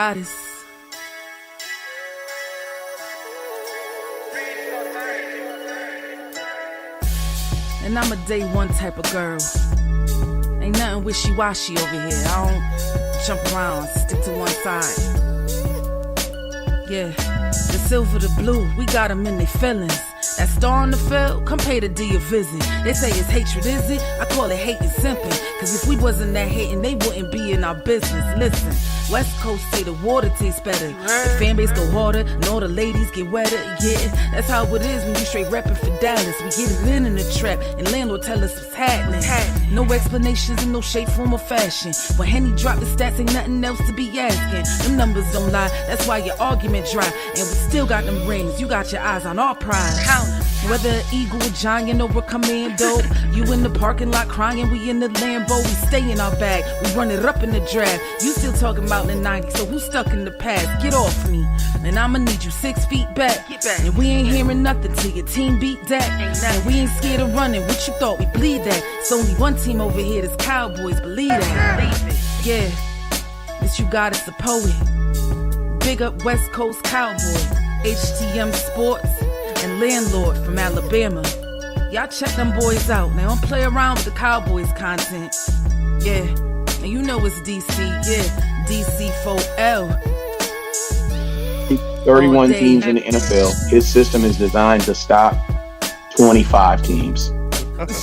Goddess. And I'm a day one type of girl. Ain't nothing wishy-washy over here. I don't jump around, stick to one side. Yeah, the silver, the blue, we got them in their feelings. That star on the field, come pay the D a visit. They say it's hatred, is it? I call it hate and simping. Cause if we wasn't that hating, they wouldn't be in our business. Listen, West Coast say the water tastes better. The fan base go harder, and all the ladies get wetter. Yeah, that's how it is when you straight rapping for Dallas. We get it in the trap, and landlord tell us what's happening. No explanations in no shape, form, or fashion. When Henny drop the stats, ain't nothing else to be asking. Them numbers don't lie, that's why your argument dry. And we still got them rings, you got your eyes on our prize. Whether an eagle, a giant, or a commando, you in the parking lot crying, we in the Lambo, we stay in our bag, we run it up in the draft. You still talking about the 90s, so who's stuck in the past? Get off me, and I'ma need you 6 feet back. And we ain't hearing nothing till your team beat that. And we ain't scared of running, what you thought we bleed that? It's only one team over here, that's Cowboys, believe that. Yeah, this you got is a poet. Big up West Coast Cowboy, HTM Sports, and Landlord from Alabama. Y'all check them boys out. They don't play around with the Cowboys content. Yeah, and you know it's DC. Yeah, DC4L. 31 teams in the NFL. His system is designed to stop 25 teams.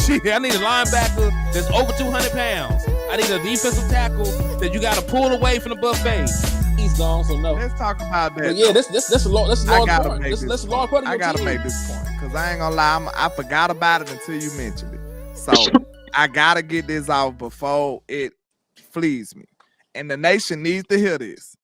Shit, I need a linebacker that's over 200 pounds. I need a defensive tackle that you got to pull away from the buffet. He's gone, so no. Let's talk about that. But yeah, that's a large part. That's a large part of your I gotta team. make this point because I ain't gonna lie, I forgot about it until you mentioned it. So I gotta get this off before it flees me, and the nation needs to hear this.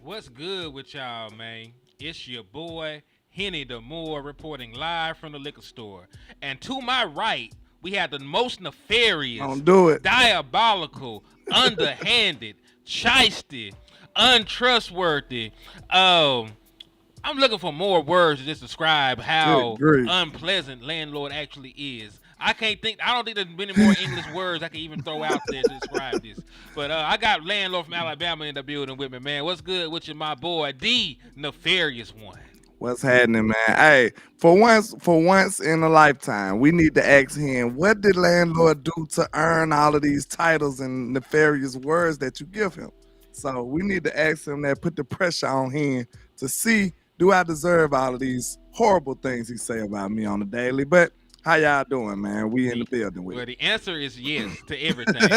What's good with y'all, man? It's your boy Henny the Moore reporting live from the liquor store, and to my right, we have the most nefarious, Don't do it. diabolical, underhanded, shisty, untrustworthy. I'm looking for more words to just describe how unpleasant landlord actually is. I don't think there's many more English words I can even throw out there to describe this. But I got landlord from Alabama in the building with me, man. What's good with you, my boy, the nefarious one? What's happening, man? Hey, for once in a lifetime, we need to ask him, what did landlord do to earn all of these titles and nefarious words that you give him? So we need to ask him that, put the pressure on him to see, do I deserve all of these horrible things he say about me on the daily? But how y'all doing, man? We in the building with Well, it. the answer is yes to everything.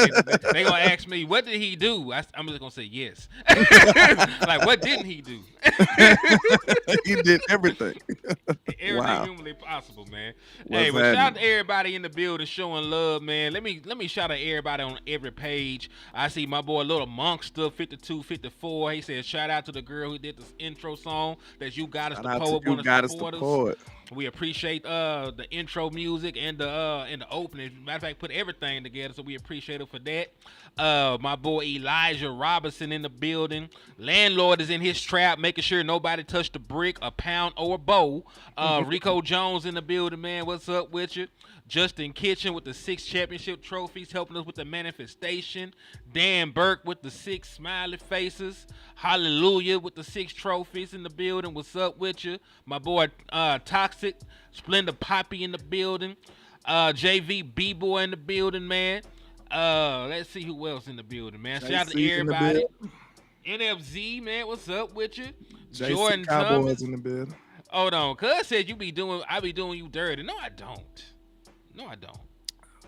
They gonna ask me, what did he do? I'm just gonna say yes. Like, what didn't he do? He did everything. Everything humanly possible, man. What's Shout out happening? to everybody in the building showing love, man. Let me shout out everybody on every page. I see my boy Little Monkster 5254. He said shout out to the girl who did this intro song that you got us Shout to out to poet you one of got us support to us. poet. We appreciate the intro music and the opening. Matter of fact, put everything together, so we appreciate it for that. My boy Elijah Robinson in the building. Landlord is in his trap, making sure nobody touched a brick, a pound, or a bowl. Rico Jones in the building, man. What's up with you? Justin Kitchen with the 6 championship trophies, helping us with the manifestation. Dan Burke with the 6 smiley faces. Hallelujah with the 6 trophies in the building. What's up with you? My boy Toxic, Splendor Poppy in the building. JV B-Boy in the building, man. Let's see who else in the building, man. Shout out to everybody. NFZ, man, what's up with you? Jordan Cowboys Thomas in the building. Hold on, cuz said I be doing you dirty. No, I don't.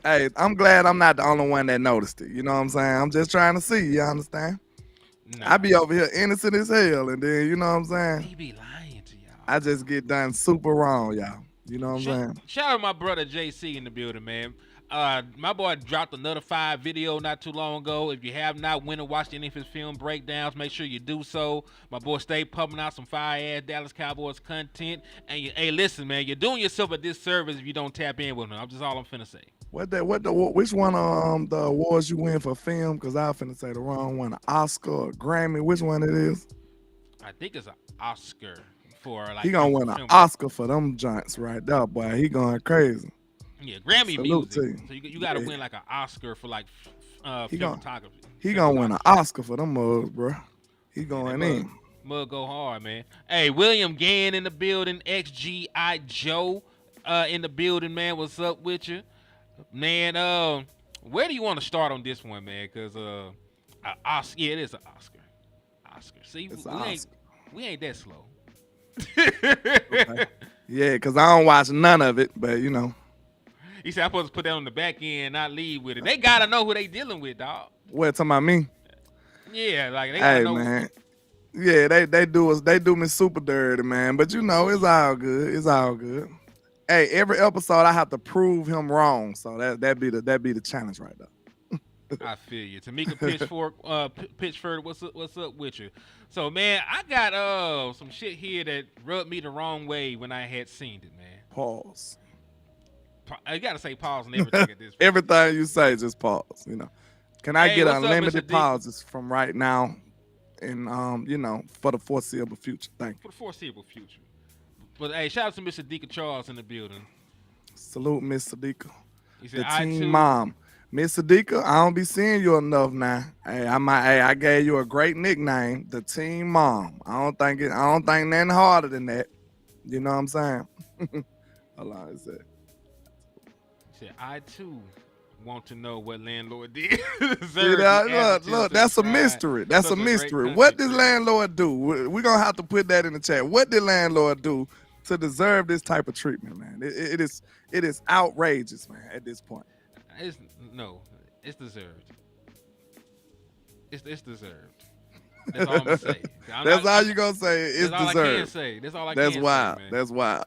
Hey, I'm glad I'm not the only one that noticed it. You know what I'm saying? I'm just trying to see. You understand? Nah. I be over here innocent as hell, and then you know what I'm saying? He be lying to y'all. I just get done super wrong, y'all. You know what I'm saying? Shout out to my brother JC in the building, man. My boy dropped another 5 video not too long ago. If you have not went and watched any of his film breakdowns, make sure you do so. My boy stay pumping out some fire ass Dallas Cowboys content. And hey, listen, man, you're doing yourself a disservice if you don't tap in with him. I'm just all I'm finna say. Which one the awards you win for film? Because I finna say the wrong one. An Oscar or Grammy? Which one it is? I think it's an Oscar for like. He gonna win an Oscar for them joints right there, boy. He going crazy. Yeah, Grammy Salute music. to you. So you got to win like an Oscar for like cinematography. He gonna win an Oscar for them mugs, bro. He going in. Mug go hard, man. Hey, William Gann in the building. XGI Joe in the building, man. What's up with you? Man, where do you want to start on this one, man? Because Oscar, yeah, it is an Oscar. See, we ain't that slow. Okay. Yeah, because I don't watch none of it, but you know. He said I'm supposed to put that on the back end, not lead with it. They gotta know who they dealing with, dog. What, talking about me? Yeah, like they gotta know. Man. Yeah, they do me super dirty, man. But you know, it's all good. It's all good. Hey, every episode I have to prove him wrong, so that be the challenge right there. I feel you. Tamika Pitchford, what's up with you? So man, I got some shit here that rubbed me the wrong way when I had seen it, man. Pause. I gotta say pause and everything at this point. Everything you say, just pause. You know. Can I get unlimited pauses from right now and you know, for the foreseeable future? Thank you. For the foreseeable future. But hey, shout out to Miss Sadika Charles in the building. Salute, Miss Sadika. He said, the team mom. Miss Sadika, I don't be seeing you enough now. Hey, I gave you a great nickname, the team mom. I don't think nothing harder than that. You know what I'm saying? Hold on, is that? He said, I too want to know what landlord did. Look, that's a mystery. That's a mystery. What did landlord do? We're gonna have to put that in the chat. What did landlord do to deserve this type of treatment, man? It is outrageous, man, at this point. It's deserved. It's deserved. That's all I'm gonna say. That's all you gonna say. It's that's deserved. All I can say. That's all I can say. Wild. Man. That's wild.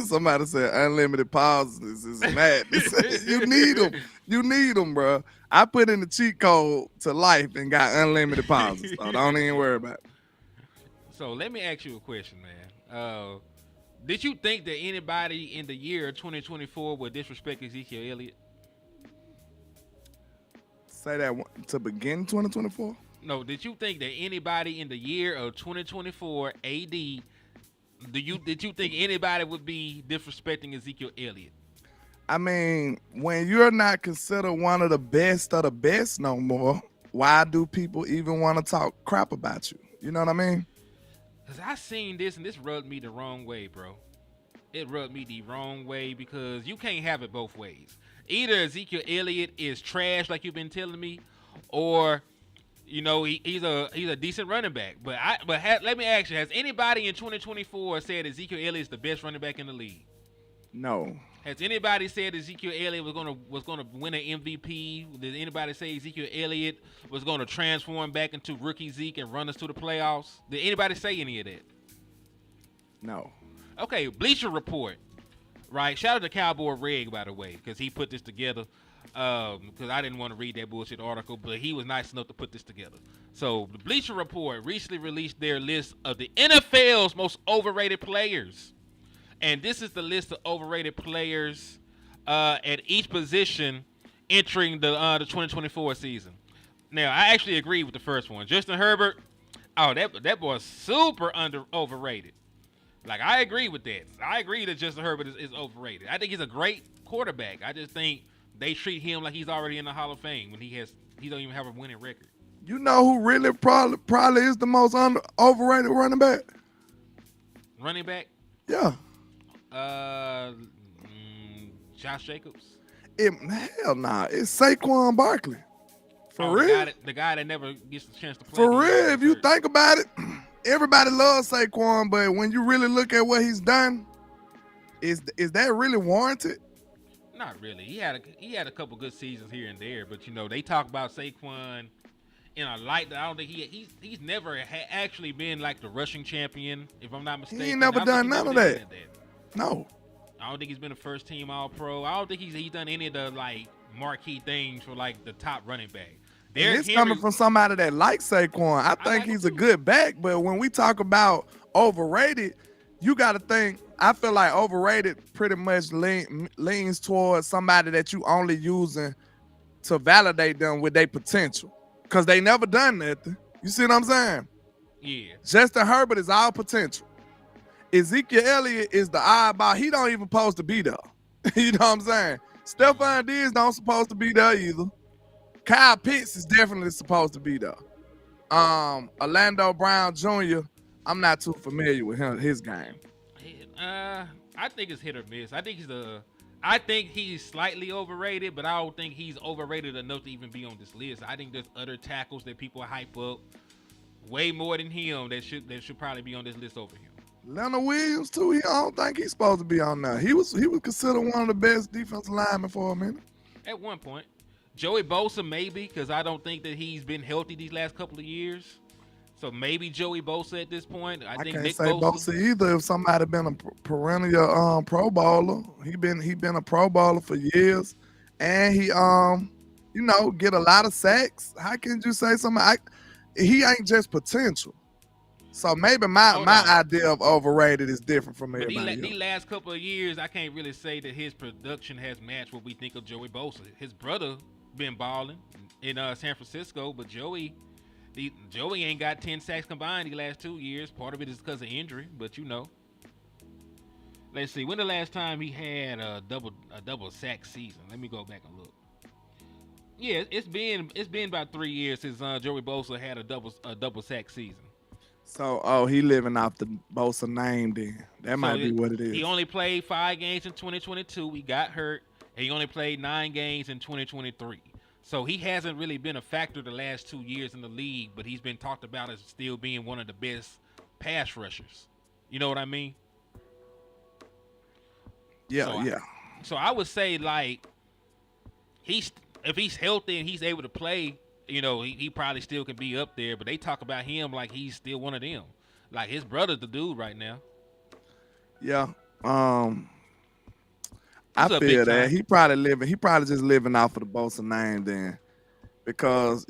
Somebody said unlimited pauses is madness. You need them. You need them, bro. I put in the cheat code to life and got unlimited pauses. So don't even worry about it. So let me ask you a question, man. Did you think that anybody in the year 2024 would disrespect Ezekiel Elliott? Say that to begin 2024? No, did you think that anybody in the year of 2024 AD, did you think anybody would be disrespecting Ezekiel Elliott? I mean, when you're not considered one of the best no more, why do people even want to talk crap about you? You know what I mean? Because I seen this and this rubbed me the wrong way, bro. It rubbed me the wrong way because you can't have it both ways. Either Ezekiel Elliott is trash like you've been telling me, or you know he's a decent running back. But let me ask you: has anybody in 2024 said Ezekiel Elliott is the best running back in the league? No. Has anybody said Ezekiel Elliott was gonna win an MVP? Did anybody say Ezekiel Elliott was gonna transform back into rookie Zeke and run us to the playoffs? Did anybody say any of that? No. Okay, Bleacher Report. Right, shout out to Cowboy Reg, by the way, because he put this together. Because I didn't want to read that bullshit article, but he was nice enough to put this together. So the Bleacher Report recently released their list of the NFL's most overrated players, and this is the list of overrated players at each position entering the 2024 season. Now, I actually agree with the first one, Justin Herbert. Oh, that boy's super overrated. Like, I agree with that. I agree that Justin Herbert is overrated. I think he's a great quarterback. I just think they treat him like he's already in the Hall of Fame when he don't even have a winning record. You know who really probably is the most overrated running back? Running back? Yeah. Josh Jacobs? Hell nah. It's Saquon Barkley. For real? The guy that never gets the chance to play. For real, if you think about it, everybody loves Saquon, but when you really look at what he's done, is that really warranted? Not really. He had a couple good seasons here and there, but you know they talk about Saquon in a light that I don't think he's never actually been like the rushing champion, if I'm not mistaken. He ain't never done none of that. No. I don't think he's been a first team All-Pro. I don't think he's done any of the like marquee things for like the top running back. It's coming from somebody that likes Saquon. I think he's a good back, but when we talk about overrated, you got to think, I feel like overrated pretty much leans towards somebody that you only using to validate them with their potential because they never done nothing. You see what I'm saying? Yeah. Justin Herbert is all potential. Ezekiel Elliott is the oddball. He don't even supposed to be there. You know what I'm saying? Stephon Diggs don't supposed to be there either. Kyle Pitts is definitely supposed to be there. Orlando Brown Jr., I'm not too familiar with his game. I think it's hit or miss. I think he's slightly overrated, but I don't think he's overrated enough to even be on this list. I think there's other tackles that people hype up way more than him that should probably be on this list over him. Leonard Williams too. I don't think he's supposed to be on there. He was considered one of the best defensive linemen for a minute. At one point, Joey Bosa maybe, because I don't think that he's been healthy these last couple of years. So maybe Joey Bosa at this point. I think can't Nick say Bosa either. If somebody been a perennial Pro Bowler, he been a Pro Bowler for years, and he get a lot of sacks. How can you say something? He ain't just potential. So maybe my idea of overrated is different from everybody. These last couple of years, I can't really say that his production has matched what we think of Joey Bosa. His brother been balling in San Francisco, but Joey ain't got 10 sacks combined the last 2 years. Part of it is because of injury, but Let's see. When the last time he had a double sack season? Let me go back and look. Yeah, it's been about 3 years since Joey Bosa had a double sack season. So, he living off the Bosa name then. That might be what it is. He only played 5 games in 2022. He got hurt. And he only played 9 games in 2023. So he hasn't really been a factor the last 2 years in the league, but he's been talked about as still being one of the best pass rushers. You know what I mean? Yeah, So I would say, like, if he's healthy and he's able to play, he probably still can be up there, but they talk about him like he's still one of them. Like, his brother's the dude right now. Yeah. I feel that he probably just living off of the Bosa name then, because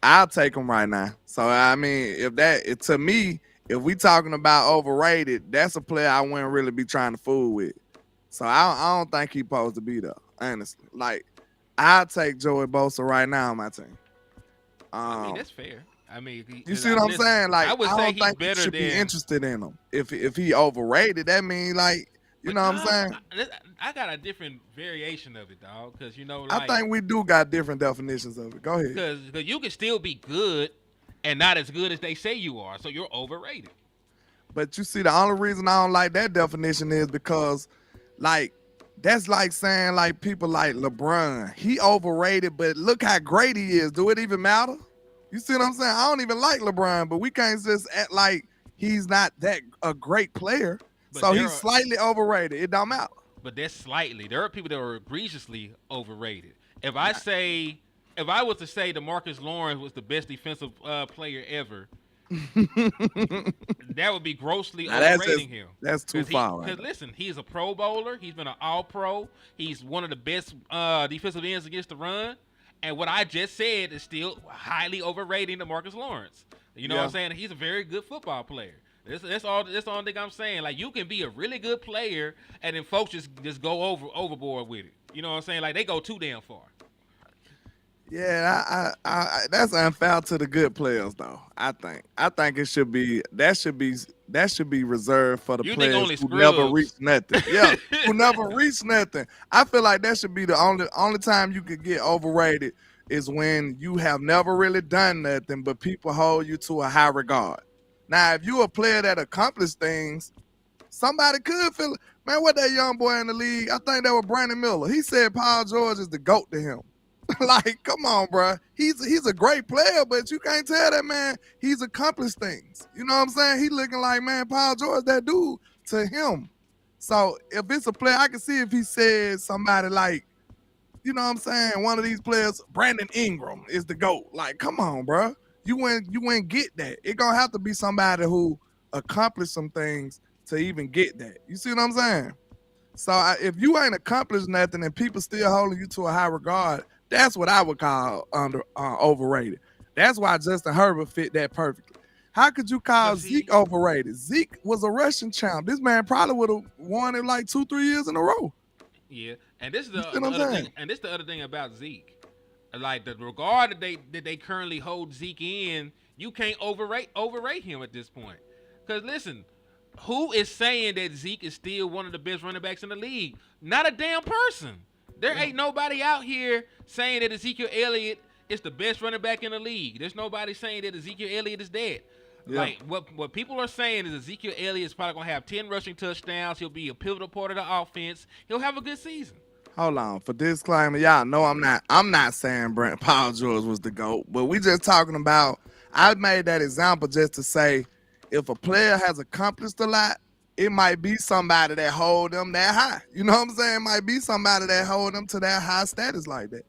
I'll take him right now. So I mean, to me, if we talking about overrated, that's a player I wouldn't really be trying to fool with. So I don't think he's supposed to be there, honestly. Like, I'll take Joey Bosa right now on my team. I mean, that's fair. I mean, you see what I'm saying? Like, I would say don't he's think better you should than be interested in him. If he overrated, that means like. You know what I'm saying? I got a different variation of it, dog. Because I think we do got different definitions of it. Go ahead. Because you can still be good and not as good as they say you are, so you're overrated. But you see, the only reason I don't like that definition is because, like, that's like saying like people like LeBron. He overrated, but look how great he is. Do it even matter? You see what I'm saying? I don't even like LeBron, but we can't just act like he's not a great player. So he's slightly overrated. It don't matter. But that's slightly. There are people that are egregiously overrated. If I was to say DeMarcus Lawrence was the best defensive player ever, that would be grossly overrating him. That's too far. Because listen, he's a Pro Bowler. He's been an All-Pro. He's one of the best defensive ends against the run. And what I just said is still highly overrating DeMarcus Lawrence. You know what I'm saying? He's a very good football player. That's all thing I'm saying. Like, you can be a really good player, and then folks just go overboard with it. You know what I'm saying? Like, they go too damn far. Yeah, I that's unfair to the good players, though. I think it should be reserved for the players who never reach nothing. Yeah, who never reach nothing. I feel like that should be the only time you could get overrated is when you have never really done nothing, but people hold you to a high regard. Now, if you're a player that accomplished things, somebody could feel, man, what that young boy in the league, I think that was Brandon Miller. He said Paul George is the GOAT to him. Like, come on, bro. He's a great player, but you can't tell that man he's accomplished things. You know what I'm saying? He looking like, man, Paul George, that dude to him. So if it's a player, I can see if he said somebody like, you know what I'm saying, one of these players, Brandon Ingram is the GOAT. Like, come on, bro. You wouldn't get that. It gonna have to be somebody who accomplished some things to even get that. You see what I'm saying? So if you ain't accomplished nothing and people still holding you to a high regard, that's what I would call overrated. That's why Justin Herbert fit that perfectly. How could you call Zeke overrated? Zeke was a rushing champ. This man probably would have won it like 2-3 years in a row. Yeah, and this is the other thing. And this is the other thing about Zeke. Like, the regard that they currently hold Zeke in, you can't overrate him at this point. Because listen, who is saying that Zeke is still one of the best running backs in the league? Not a damn person. There ain't nobody out here saying that Ezekiel Elliott it's the best running back in the league. There's nobody saying that Ezekiel Elliott is dead. Yeah. Like what people are saying is Ezekiel Elliott is probably gonna have 10 rushing touchdowns. He'll be a pivotal part of the offense. He'll have a good season. Hold on. For disclaimer, y'all know I'm not saying Paul George was the GOAT, but we just talking about, I made that example just to say if a player has accomplished a lot, it might be somebody that hold them that high. You know what I'm saying? It might be somebody that hold them to that high status like that.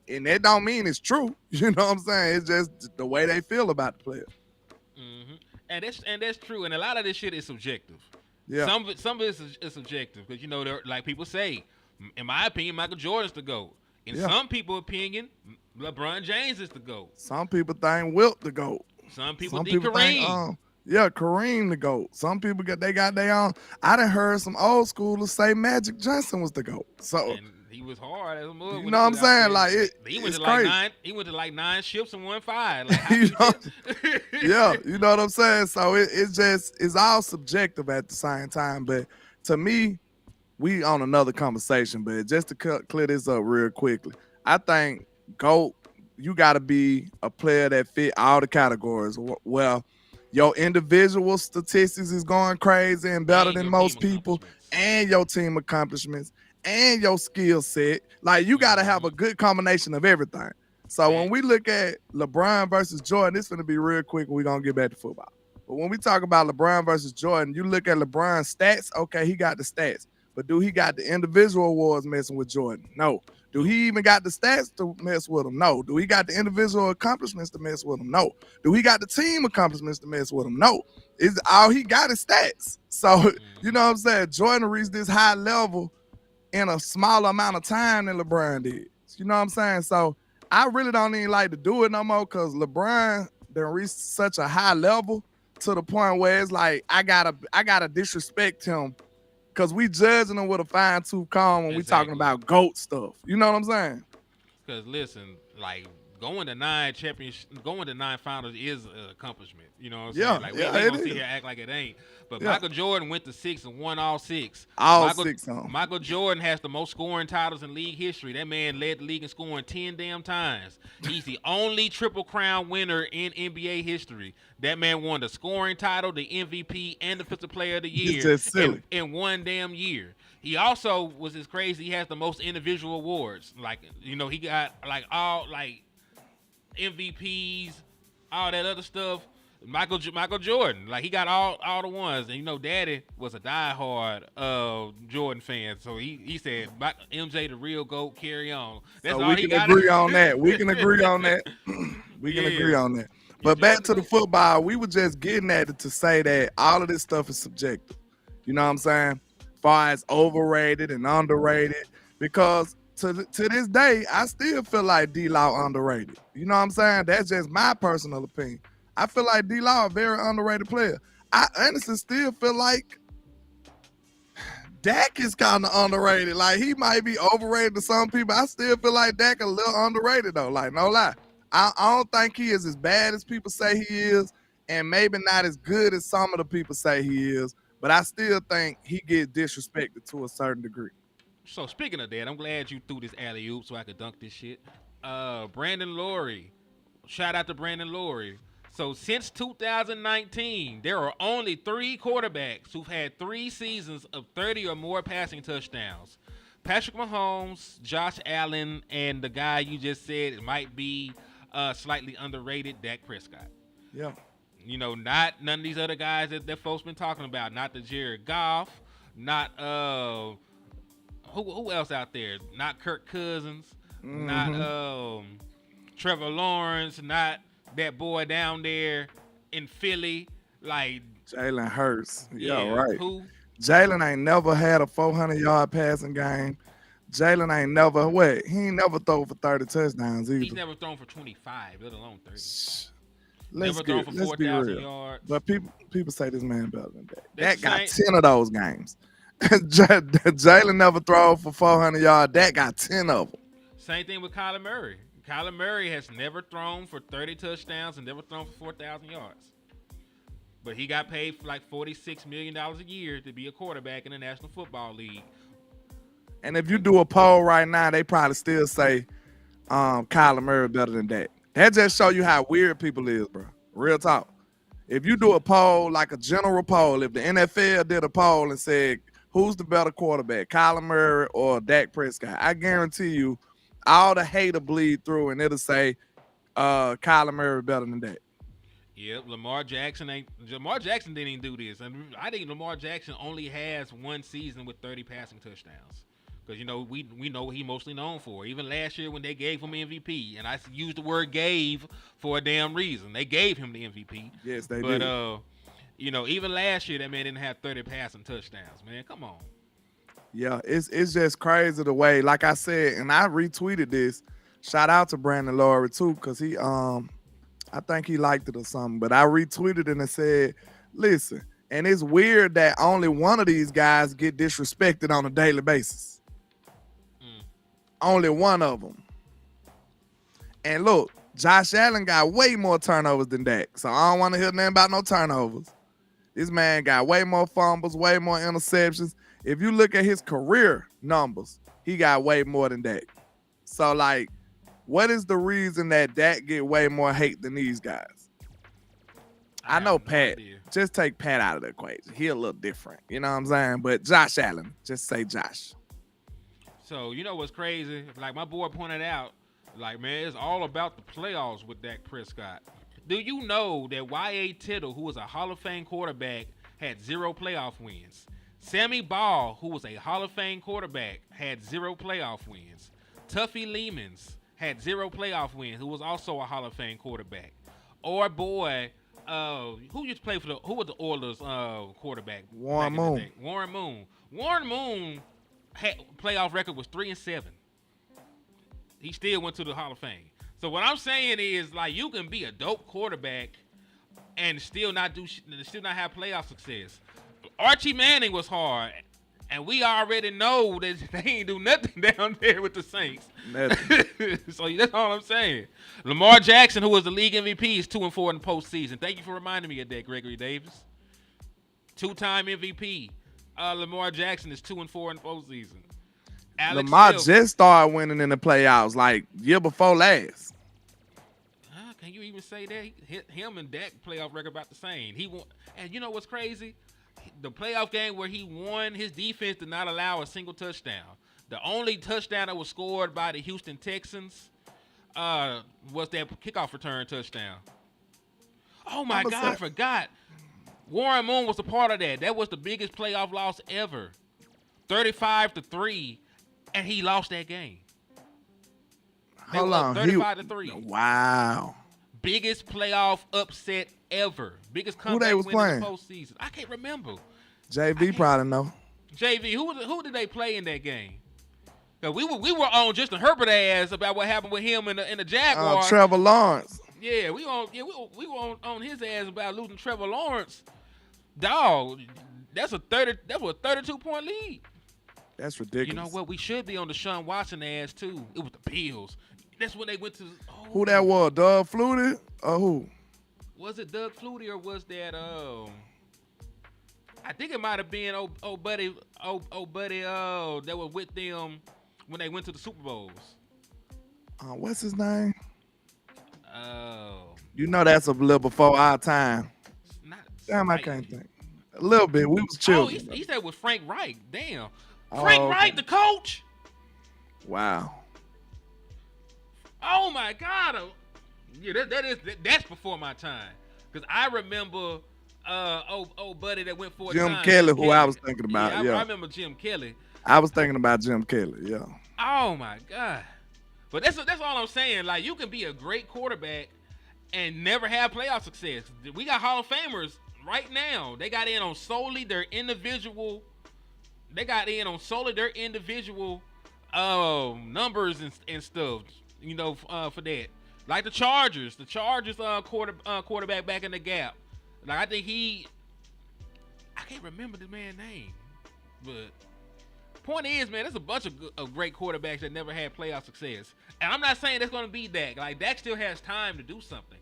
And that don't mean it's true. You know what I'm saying? It's just the way they feel about the player. Mm-hmm. And that's true. And a lot of this shit is subjective. Yeah. Some of it is subjective because like people say, in my opinion, Michael Jordan's the GOAT. In some people's opinion, LeBron James is the GOAT. Some people think Wilt the GOAT. Some people think Kareem. Kareem the GOAT. Some people got their own. I done heard some old schoolers say Magic Johnson was the GOAT. So and he was hard as a mother. You know what I'm saying? Like he went it's to crazy. like 9. He went to like 9 ships and won 5. Like, you know what I'm saying? So it's all subjective at the same time. But to me, we on another conversation. But just to clear this up real quickly, I think GOAT, you got to be a player that fit all the categories. Well, your individual statistics is going crazy and better than most people, and your team accomplishments and your skill set. Like, you got to have a good combination of everything. So when we look at LeBron versus Jordan, this is going to be real quick and we're going to get back to football. But when we talk about LeBron versus Jordan, you look at LeBron's stats, okay, he got the stats. But do he got the individual awards messing with Jordan? No. Do he even got the stats to mess with him? No. Do he got the individual accomplishments to mess with him? No. Do he got the team accomplishments to mess with him? No. Is all he got is stats. So, you know what I'm saying? Jordan reached this high level in a smaller amount of time than LeBron did. You know what I'm saying? So, I really don't even like to do it no more because LeBron done reached such a high level to the point where it's like I gotta disrespect him because we judging him with a fine-tooth comb when we talking about GOAT stuff. You know what I'm saying? Because listen, like going to 9 finals is an accomplishment. You know what I'm saying? Like we ain't gonna sit here and act like it ain't. But Michael Jordan went to 6 and won all 6. Michael Jordan has the most scoring titles in league history. That man led the league in scoring 10 damn times. He's the only Triple Crown winner in NBA history. That man won the scoring title, the MVP, and Defensive Player of the Year It's just silly. In one damn year. He also was as crazy. He has the most individual awards. Like, you know, he got like all like MVPs, all that other stuff. Michael Jordan, like he got all the ones, and you know, Daddy was a diehard Jordan fan, so he said MJ the real GOAT. Carry on. That's so all we can agree on that. We can agree on that. We can agree on that. But back to the football, we were just getting at it to say that all of this stuff is subjective. You know what I'm saying? As far as overrated and underrated, because to this day, I still feel like D-Law underrated. You know what I'm saying? That's just my personal opinion. I feel like D-Law a very underrated player. I honestly still feel like Dak is kind of underrated. Like, he might be overrated to some people. I still feel like Dak a little underrated, though. Like, no lie. I don't think he is as bad as people say he is, and maybe not as good as some of the people say he is, but I still think he gets disrespected to a certain degree. So, speaking of that, I'm glad you threw this alley-oop so I could dunk this shit. Brandon Laurie. Shout out to Brandon Laurie. So since 2019, there are only 3 quarterbacks who've had 3 seasons of 30 or more passing touchdowns. Patrick Mahomes, Josh Allen, and the guy you just said it might be slightly underrated, Dak Prescott. Yeah. You know, not none of these other guys that folks been talking about. Not the Jared Goff, not who else out there? Not Kirk Cousins, not Trevor Lawrence, not that boy down there in Philly, like Jalen Hurts. Yeah, right. Who? Jalen ain't never had a 400-yard passing game. Jalen ain't never he ain't never thrown for 30 touchdowns either. He's never thrown for 25, let alone 30. Let's thrown for 4,000 yards. But people say this man better than that. That got 10 of those games. Jalen never thrown for 400 yards. That got 10 of them. Same thing with Kyler Murray. Kyler Murray has never thrown for 30 touchdowns and never thrown for 4,000 yards. But he got paid for like $46 million a year to be a quarterback in the National Football League. And if you do a poll right now, they probably still say Kyler Murray better than Dak. That just show you how weird people is, bro. Real talk. If you do a poll, like a general poll, if the NFL did a poll and said, who's the better quarterback, Kyler Murray or Dak Prescott, I guarantee you all the hate will bleed through and it'll say Kyler Murray better than Dak. Yep, Lamar Jackson didn't even do this. And I think Lamar Jackson only has one season with 30 passing touchdowns. Because, we know what he's mostly known for. Even last year when they gave him MVP, and I used the word gave for a damn reason. They gave him the MVP. Yes, they did. But, even last year that man didn't have 30 passing touchdowns, man. Come on. Yeah, it's just crazy the way, like I said, and I retweeted this. Shout out to Brandon Laurie too, because he I think he liked it or something. But I retweeted it and said, listen, and it's weird that only one of these guys get disrespected on a daily basis. Only one of them. And look, Josh Allen got way more turnovers than Dak. So I don't want to hear nothing about no turnovers. This man got way more fumbles, way more interceptions. If you look at his career numbers, he got way more than Dak. So, like, what is the reason that Dak get way more hate than these guys? I know Pat. Just take Pat out of the equation. He a little different. You know what I'm saying? But Josh Allen, just say Josh. So, you know what's crazy? Like my boy pointed out, like, man, it's all about the playoffs with Dak Prescott. Do you know that Y.A. Tittle, who was a Hall of Fame quarterback, had 0 playoff wins? Sammy Ball, who was a Hall of Fame quarterback, had 0 playoff wins. Tuffy Lemons had 0 playoff wins, who was also a Hall of Fame quarterback. Or boy, who used to play for who was the Oilers quarterback? Warren Moon. Warren Moon. Warren Moon playoff record was 3-7. He still went to the Hall of Fame. So what I'm saying is, like, you can be a dope quarterback and still not have playoff success. Archie Manning was hard, and we already know that they ain't do nothing down there with the Saints. So that's all I'm saying. Lamar Jackson, who was the league MVP, is 2-4 in the postseason. Thank you for reminding me of that, Gregory Davis. 2-time MVP. Lamar Jackson is 2-4 in the postseason. Lamar just started winning in the playoffs like year before last. Can you even say that? Him and Dak playoff record about the same. He won, and you know what's crazy? The playoff game where he won, his defense did not allow a single touchdown. The only touchdown that was scored by the Houston Texans was that kickoff return touchdown. Oh my God, I forgot. Warren Moon was a part of that. That was the biggest playoff loss ever. 35-3, and he lost that game. Hold on. 35-3. Wow. Biggest playoff upset ever. Biggest comeback win in the postseason. I can't remember. JV probably know. JV, who did they play in that game? We were on Justin Herbert ass about what happened with him and the Jaguars. Trevor Lawrence. Yeah, we were on his ass about losing Trevor Lawrence. Dog, that was a 32-point lead. That's ridiculous. You know what? We should be on the Sean Watson ass too. It was the Bills. That's when they went to. Who that was? Doug Flutie or who? Was it Doug Flutie or was that I think it might have been buddy that was with them when they went to the Super Bowls. What's his name? Oh. You know that's a little before our time. Damn, I can't think. A little bit. We was children. Oh, he said with Frank Reich. Damn. Frank Reich, the coach. Wow. Oh my God. Yeah, that's before my time. Because I remember buddy that went for Jim Kelly, who I was thinking about. Yeah, I remember Jim Kelly. I was thinking about Jim Kelly, yeah. Oh my God. But that's all I'm saying. Like, you can be a great quarterback and never have playoff success. We got Hall of Famers right now. They got in on solely their individual numbers and stuff, for that. Like the Chargers. The Chargers quarterback back in the gap. Like, I think I can't remember the man's name. But point is, man, there's a bunch of great quarterbacks that never had playoff success. And I'm not saying that's going to be Dak. Like, Dak still has time to do something.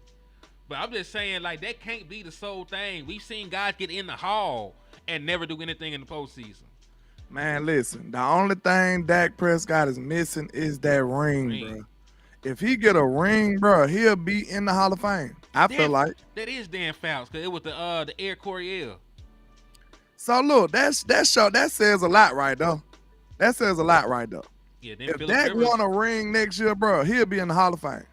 But I'm just saying, like, that can't be the sole thing. We've seen guys get in the hall and never do anything in the postseason. Man, listen, the only thing Dak Prescott is missing is that ring, bro. if he get a ring, bro, he'll be in the Hall of Fame. I feel like. That is Dan Fouts, because it was the Air Coryell. So look, that says a lot right there. That says a lot right there. Yeah, then If Phillip Dak Rivers, won a ring next year, bro, he'll be in the Hall of Fame.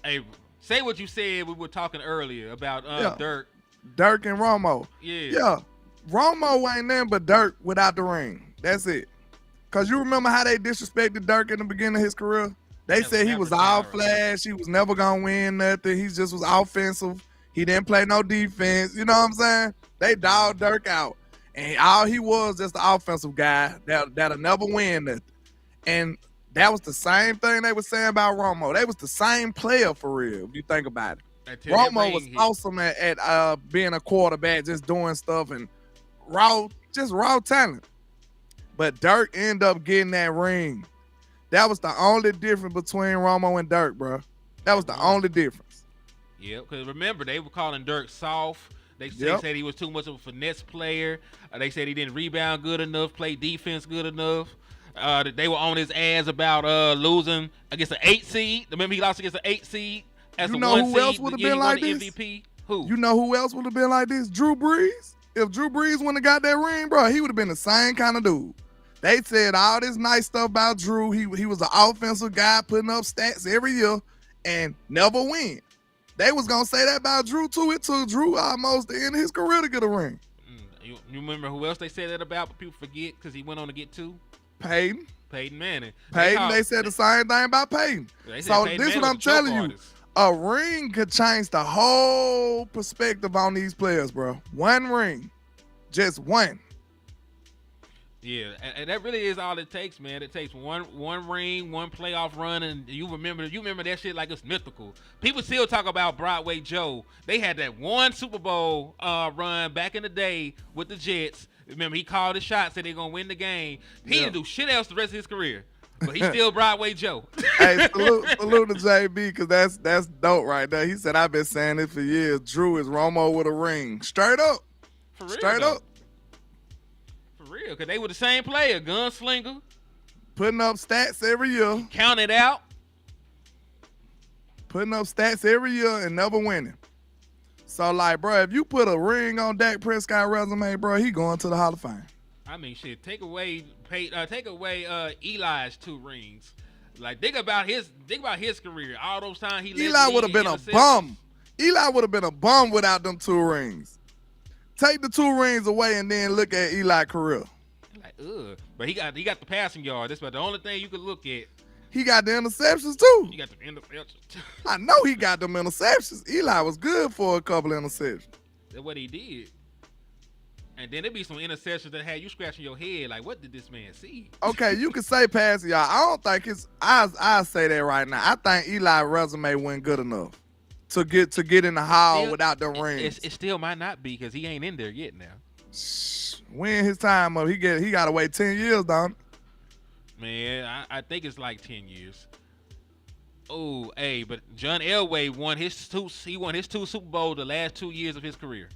hey, say what you said. We were talking earlier about Dirk. Dirk and Romo. Yeah. Romo ain't nothing but Dirk without the ring. That's it. Cause you remember how they disrespected Dirk in the beginning of his career? They said he was all flash. He was never gonna win nothing. He just was offensive. He didn't play no defense. You know what I'm saying? They dogged Dirk out. And all he was just the offensive guy that'll never win nothing. And that was the same thing they were saying about Romo. They was the same player for real, if you think about it. Romo was awesome at being a quarterback, just doing stuff and raw talent. But Dirk ended up getting that ring. That was the only difference between Romo and Dirk, bro. That was the only difference. Yeah, because remember, they were calling Dirk soft. They said he was too much of a finesse player. They said he didn't rebound good enough, play defense good enough. They were on his ass about losing against an 8 seed. Remember, he lost against an 8 seed as you a know 1 who seed. else would have been like this? MVP. Who? You know who else would have been like this? Drew Brees. If Drew Brees wouldn't have got that ring, bro, he would have been the same kind of dude. They said all this nice stuff about Drew. He was an offensive guy putting up stats every year and never win. They was going to say that about Drew, too. It took Drew almost the end of his career to get a ring. You remember who else they said that about, but people forget because he went on to get 2? Peyton Manning. They said the same thing about Peyton. So this is what I'm telling you. A ring could change the whole perspective on these players, bro. One ring. Just one. Yeah, and that really is all it takes, man. It takes one ring, one playoff run, and you remember that shit like it's mythical. People still talk about Broadway Joe. They had that one Super Bowl run back in the day with the Jets. Remember, he called the shot, said they're gonna win the game. He didn't do shit else the rest of his career, but he's still Broadway Joe. Hey, salute to JB, because that's dope right there. He said, I've been saying this for years. Drew is Romo with a ring. Straight up. For real, Straight up. For real, because they were the same player, gunslinger. Putting up stats every year. Counted out. Putting up stats every year and never winning. So, like, bro, if you put a ring on Dak Prescott's resume, bro, he going to the Hall of Fame. I mean, shit, take away Eli's 2 rings. Like, think about his career. All those times he led Eli would have been a bum. Eli would have been a bum without them 2 rings. Take the 2 rings away and then look at Eli's career. Like, but he got the passing yard. That's about the only thing you could look at. He got the interceptions too. He got the interceptions. I know he got them interceptions. Eli was good for a couple of interceptions. That's what he did. And then there be some interceptions that had you scratching your head like, what did this man see? Okay, you can say passing y'all. I don't think it's. I say that right now. I think Eli's resume wasn't good enough to get in the hall without the rings. It still might not be because he ain't in there yet now. When his time up, he got to wait 10 years, don't it? Man, I think it's like 10 years. Oh, hey, but John Elway won his 2 Super Bowls the last 2 years of his career.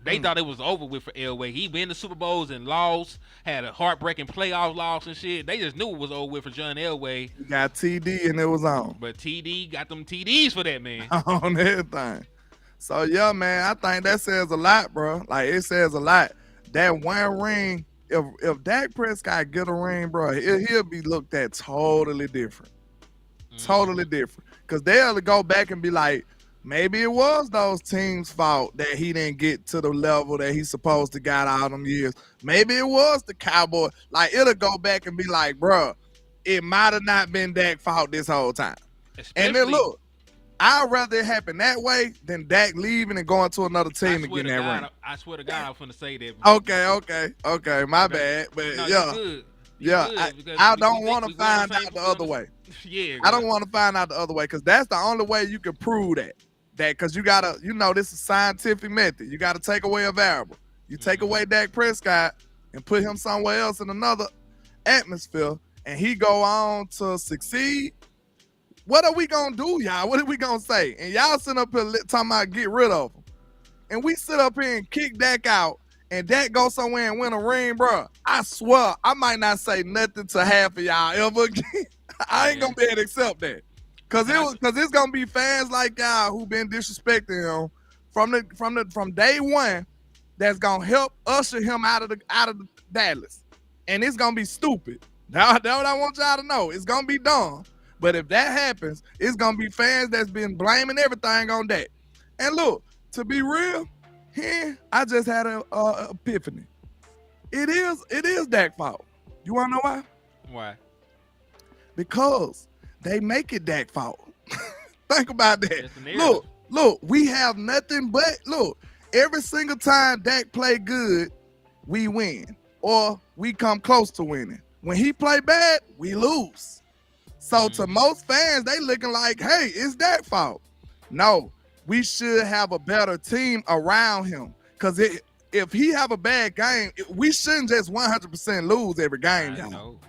They thought it was over with for Elway. He been to Super Bowls and lost, had a heartbreaking playoff loss and shit. They just knew it was over with for John Elway. He got TD and it was on. But TD got them TDs for that, man. On everything. So, yeah, man, I think that says a lot, bro. Like, it says a lot. That one ring, if Dak Prescott get a ring, bro, he'll be looked at totally different. Totally different. Because they'll go back and be like, maybe it was those teams' fault that he didn't get to the level that he's supposed to got all them years. Maybe it was the Cowboys. Like, it'll go back and be like, bro, it might have not been Dak's fault this whole time. And then look, I'd rather it happen that way than Dak leaving and going to another team and getting that ring. I swear to God, I'm finna say that. Okay, my bad. But no, yeah. I don't want to find out the other way. Yeah. I don't want to find out the other way because that's the only way you can prove that because you gotta, this is scientific method. You gotta take away a variable. You take away Dak Prescott and put him somewhere else in another atmosphere, and he go on to succeed. What are we gonna do, y'all? What are we gonna say? And y'all sit up here talking about get rid of him, and we sit up here and kick Dak out, and Dak go somewhere and win a ring, bro. I swear, I might not say nothing to half of y'all ever again. I ain't gonna be able to accept that. Cause it's gonna be fans like y'all who been disrespecting him from day one. That's gonna help usher him out of the Dallas, and it's gonna be stupid. That's what I want y'all to know. It's gonna be dumb. But if that happens, it's gonna be fans that's been blaming everything on Dak. And look, to be real, here I just had a epiphany. It is Dak's fault. You wanna know why? Why? Because they make it Dak's fault. Think about that. That's the narrative. Look, we have nothing but every single time Dak play good, we win. Or we come close to winning. When he play bad, we lose. So to most fans, they looking like, hey, it's Dak's fault. No, we should have a better team around him. Because if he have a bad game, we shouldn't just 100% lose every game. I know.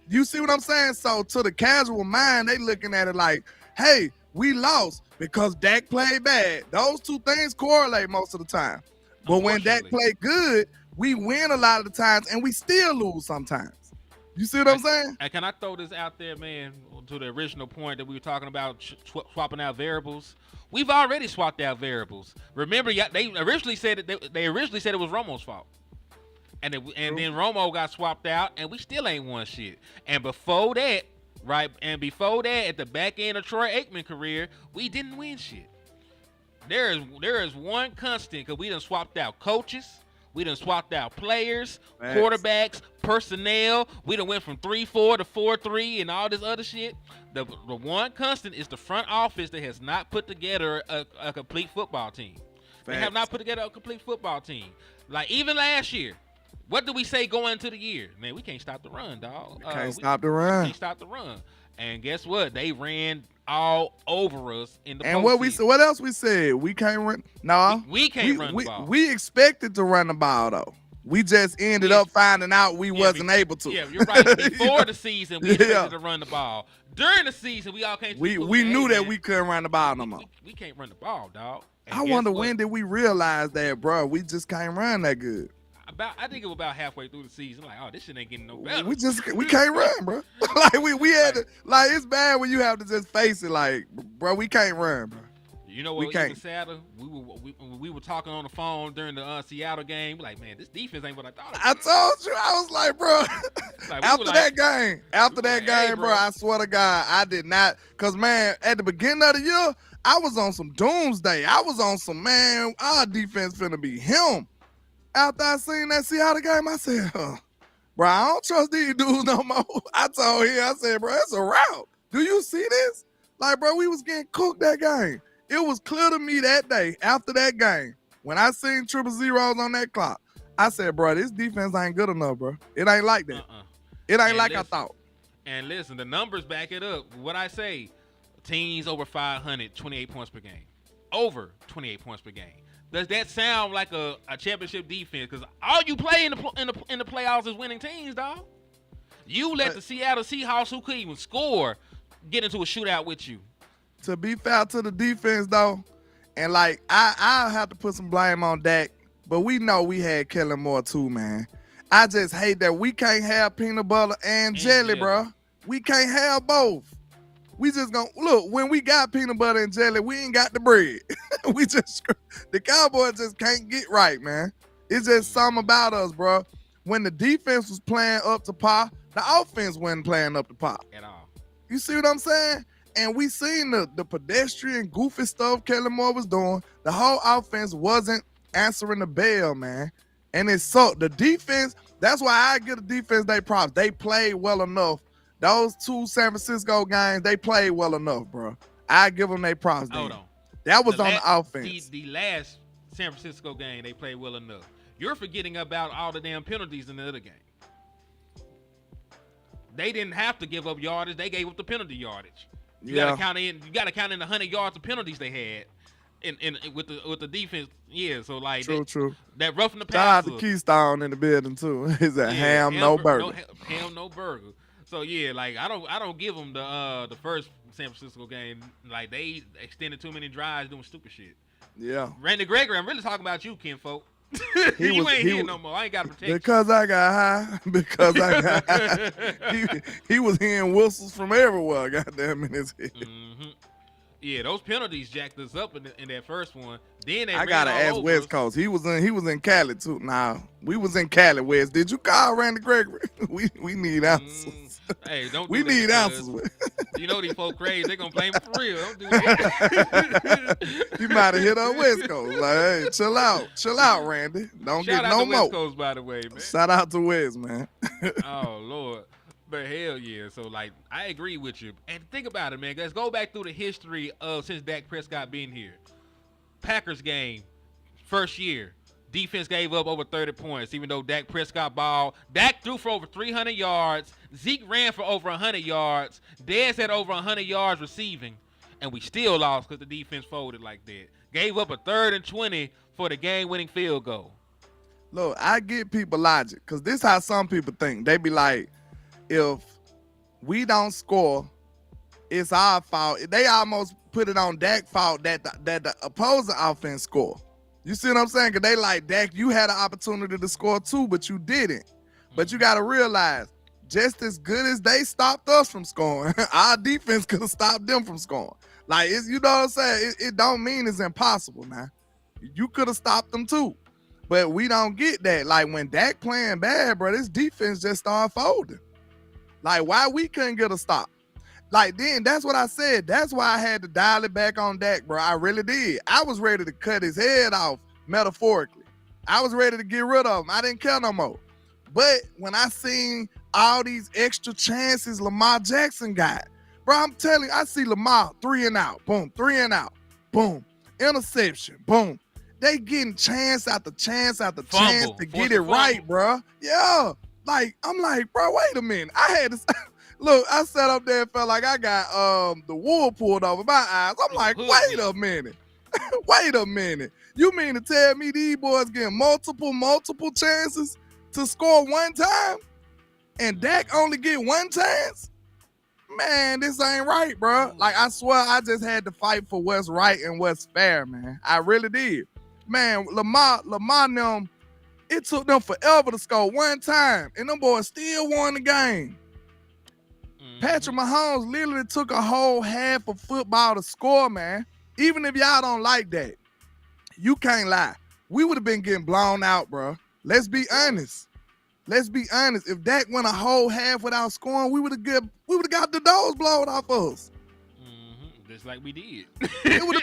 You see what I'm saying? So to the casual mind, they looking at it like, hey, we lost because Dak played bad. Those two things correlate most of the time. But when Dak played good, we win a lot of the times and we still lose sometimes. You see what I'm saying? And can I throw this out there, man, to the original point that we were talking about swapping out variables? We've already swapped out variables. Remember, they originally said it was Romo's fault. And then Romo got swapped out, and we still ain't won shit. And before that, at the back end of Troy Aikman's career, we didn't win shit. There is one constant, because we done swapped out coaches, we done swapped out players, quarterbacks, personnel. We done went from 3-4 to 4-3 and all this other shit. The one constant is the front office that has not put together a complete football team. They have not put together a complete football team. Like, even last year, what did we say going into the year? Man, we can't stop the run, dog. Can't stop the run. Can't stop the run. And guess what? They ran all over us in the postseason. And what else we said? We can't run. No, we can't run the ball. We expected to run the ball though. We just ended up finding out we wasn't able to. Yeah, you're right. Before the season, we expected to run the ball. During the season, we all came to we knew that we couldn't run the ball no more. We can't run the ball, dog. I wonder when did we realize that, bro? We just can't run that good. I think it was about halfway through the season. Like, oh, this shit ain't getting no better. We can't run, bro. Like we had to, like, it's bad when you have to just face it. Like, bro, we can't run, bro. You know what? Even sadder. We were talking on the phone during the Seattle game. Like, man, this defense ain't what I thought. I told you, I was like, bro. After that game, bro, I swear to God, I did not. Cause man, at the beginning of the year, I was on some doomsday. I was on some, man, our defense finna be him. After I seen that Seattle game, I said, bro, I don't trust these dudes no more. I told him, I said, bro, it's a rout. Do you see this? Like, bro, we was getting cooked that game. It was clear to me that day, after that game, when I seen triple zeros on that clock, I said, bro, this defense ain't good enough, bro. It ain't like that. It ain't like I thought. And listen, the numbers back it up. What I say, teams over 500, 28 points per game. Over 28 points per game. Does that sound like a championship defense? Because all you play in the playoffs is winning teams, dog. You let the Seattle Seahawks, who couldn't even score, get into a shootout with you. To be fair to the defense, though, and like I have to put some blame on Dak, but we know we had Kellen Moore too, man. I just hate that we can't have peanut butter and jelly, bro. We can't have both. We just gonna look, when we got peanut butter and jelly, we ain't got the bread. The Cowboys just can't get right, man. It's just something about us, bro. When the defense was playing up to par, the offense wasn't playing up to par at all. You see what I'm saying? And we seen the pedestrian, goofy stuff Kellen Moore was doing. The whole offense wasn't answering the bell, man. And it sucked. The defense, that's why I give the defense they props. They played well enough. Those two San Francisco games, they played well enough, bro. I give them their props. Hold on. That was on the offense. The last San Francisco game, they played well enough. You're forgetting about all the damn penalties in the other game. They didn't have to give up yardage. They gave up the penalty yardage. You gotta count in the 100 yards of penalties they had in with the defense. Yeah, so like true. That roughing the passer. passer. Shout out to Keystone in the building too. It's a ham, no burger. Ham, no burger. So yeah, like I don't give them the first San Francisco game. Like they extended too many drives doing stupid shit. Yeah. Randy Gregory, I'm really talking about you, kinfolk. You ain't here no more. I ain't got to protect because I got high. Because I got high. He was hearing whistles from everywhere. Goddamn in his head. Mm-hmm. Yeah, those penalties jacked us up in that first one. Then they I gotta ask West Coast. He was in Cali too. Now we was in Cali. West, did you call Randy Gregory? we need answers. Hey, don't. We need answers. You know these folks crazy. They gonna blame him for real. Don't do that. You might have hit on West Coast. Like, hey, chill out, Randy. Don't Shout get out no to more. West Coast, by the way, man. Shout out to West, man. Oh Lord. But hell yeah, so like I agree with you. And think about it, man. Let's go back through the history of since Dak Prescott been here. Packers game, first year, defense gave up over 30 points, even though Dak Prescott balled. Dak threw for over 300 yards. Zeke ran for over 100 yards. Dez had over 100 yards receiving, and we still lost because the defense folded like that. Gave up a 3rd and 20 for the game-winning field goal. Look, I get people logic, because this is how some people think. They be like, if we don't score, it's our fault. They almost put it on Dak's fault that the opposing offense score. You see what I'm saying? Because they like, Dak, you had an opportunity to score too, but you didn't. But you got to realize, just as good as they stopped us from scoring, our defense could have stopped them from scoring. Like, you know what I'm saying? It don't mean it's impossible, man. You could have stopped them too. But we don't get that. Like, when Dak playing bad, bro, this defense just started folding. Like, why we couldn't get a stop? Like, then, that's what I said. That's why I had to dial it back on Dak, bro. I really did. I was ready to cut his head off, metaphorically. I was ready to get rid of him. I didn't care no more. But when I seen all these extra chances Lamar Jackson got, bro, I'm telling you, I see Lamar 3 and out, boom, 3 and out, boom, interception, boom. They getting chance after chance after chance to get it right, bro. Yeah. Like, I'm like, bro, wait a minute. I had to look, I sat up there and felt like I got the wool pulled over my eyes. I'm like, wait a minute. Wait a minute. You mean to tell me these boys getting multiple chances to score one time? And Dak only get one chance? Man, this ain't right, bro. Like, I swear I just had to fight for what's right and what's fair, man. I really did. Man, Lamar them, it took them forever to score one time, and them boys still won the game. Patrick Mahomes literally took a whole half of football to score, man. Even if y'all don't like that, you can't lie. We would have been getting blown out, bro. Let's be honest. If Dak went a whole half without scoring, we would have got the doors blown off us. Just like we did. It would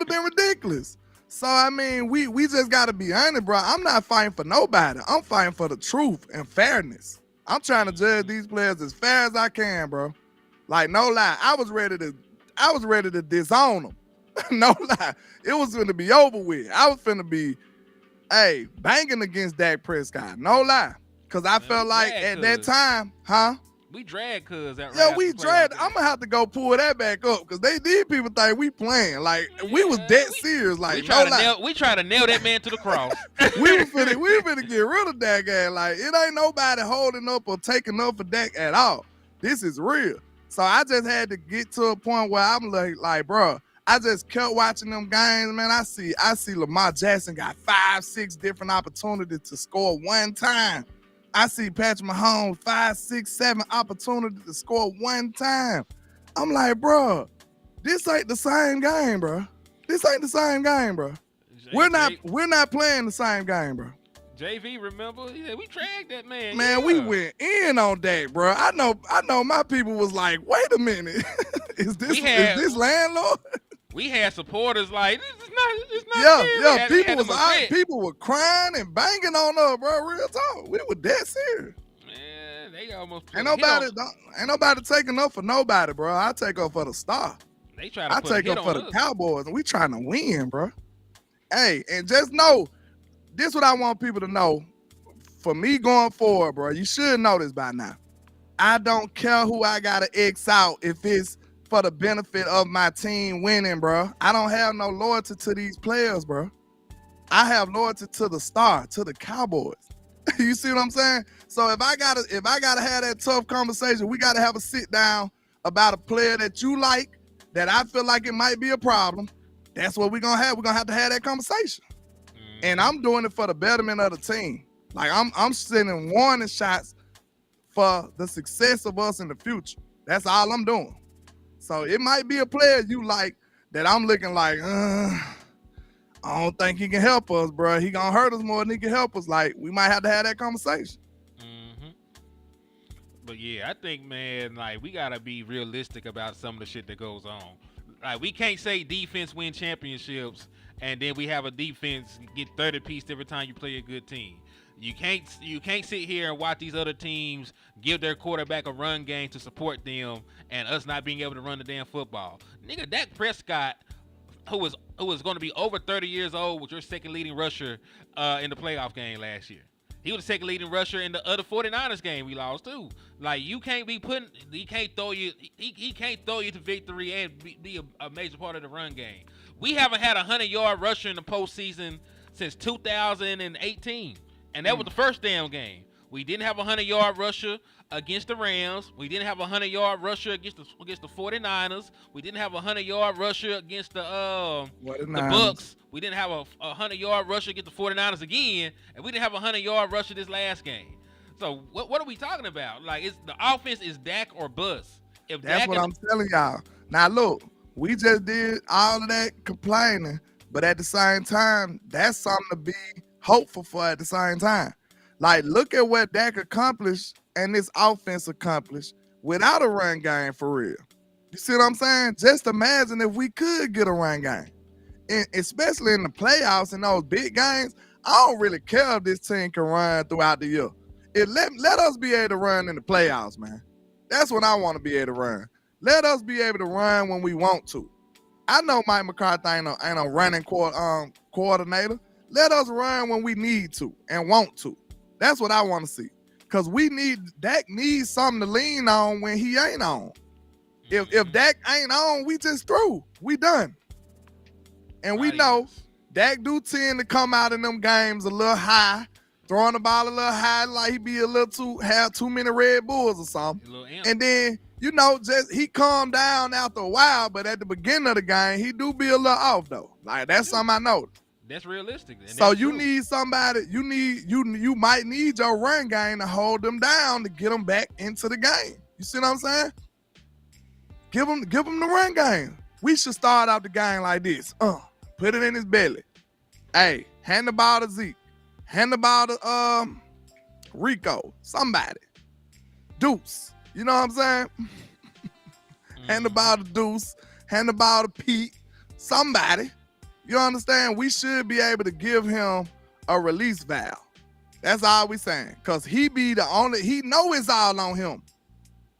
have been ridiculous. So, I mean, we just got to be honest, bro. I'm not fighting for nobody. I'm fighting for the truth and fairness. I'm trying to judge these players as fair as I can, bro. Like, no lie. I was ready to disown them. No lie. It was going to be over with. I was finna be, banging against Dak Prescott. No lie. Because I felt like at that time, we dragged cuz that yeah, we dragged. I'm gonna have to go pull that back up because these people think we playing. Like, we was dead serious. Like, we try to nail that man to the cross. we were finna get rid of that guy. Like, it ain't nobody holding up or taking up for Dak at all. This is real. So I just had to get to a point where I'm like, bro, I just kept watching them games, man. I see Lamar Jackson got 5-6 different opportunities to score one time. I see Patrick Mahomes 5, 6, 7 opportunities to score one time. I'm like, bro, this ain't the same game, bro. We're not playing the same game, bro. JV, remember? Yeah, we dragged that man. Man, we went in on that, bro. I know my people was like, wait a minute. is this landlord? We had supporters like, it's not serious. People were crying and banging on us, bro. Real talk. We were dead serious. Man, they almost ain't nobody taking up for nobody, bro. I take up for the star. They try to take up for the Cowboys, and we trying to win, bro. Hey, and just know, this what I want people to know. For me going forward, bro, you should know this by now. I don't care who I gotta X out if it's for the benefit of my team winning, bro. I don't have no loyalty to these players, bro. I have loyalty to the star, to the Cowboys. You see what I'm saying? So if I gotta have that tough conversation, we gotta have a sit down about a player that you like, that I feel like it might be a problem. That's what we're gonna have. We're gonna have to have that conversation. And I'm doing it for the betterment of the team. Like I'm sending warning shots for the success of us in the future. That's all I'm doing. So it might be a player you like that I'm looking like, I don't think he can help us, bro. He gonna hurt us more than he can help us. Like, we might have to have that conversation. Mm-hmm. But yeah, I think, man, like, we gotta be realistic about some of the shit that goes on. Like, we can't say defense win championships and then we have a defense get 30 piece every time you play a good team. You can't sit here and watch these other teams give their quarterback a run game to support them and us not being able to run the damn football. Nigga, Dak Prescott, who was going to be over 30 years old, was your second leading rusher in the playoff game last year. He was the second leading rusher in the other 49ers game we lost too. Like, he can't throw you to victory and be a major part of the run game. We haven't had a 100-yard rusher in the postseason since 2018. And that was the first damn game. We didn't have a 100-yard rusher against the Rams. We didn't have a 100-yard rusher against the 49ers. We didn't have a 100-yard rusher against the Bucks. We didn't have a 100-yard rusher against the 49ers again. And we didn't have a 100-yard rusher this last game. So what are we talking about? Like, the offense is Dak or bust. That's what I'm telling y'all. Now, look, we just did all of that complaining. But at the same time, that's something to be hopeful for at the same time. Like, look at what Dak accomplished and this offense accomplished without a run game for real. You see what I'm saying? Just imagine if we could get a run game. And especially in the playoffs and those big games, I don't really care if this team can run throughout the year. Let us be able to run in the playoffs, man. That's what I want to be able to run. Let us be able to run when we want to. I know Mike McCarthy ain't a running coordinator. Let us run when we need to and want to. That's what I want to see. Because Dak needs something to lean on when he ain't on. If Dak ain't on, we just through. We done. And we know Dak do tend to come out in them games a little high, throwing the ball a little high, like he be have too many Red Bulls or something. And then, just he calm down after a while, but at the beginning of the game, he do be a little off though. Like, that's something I noticed. That's realistic. So you need somebody. You might need your run game to hold them down to get them back into the game. You see what I'm saying? Give them the run game. We should start out the game like this. Put it in his belly. Hey, hand the ball to Zeke. Hand the ball to Rico. Somebody. Deuce. You know what I'm saying? Hand the ball to Deuce. Hand the ball to Pete. Somebody. You understand? We should be able to give him a release valve. That's all we saying. Because he know it's all on him.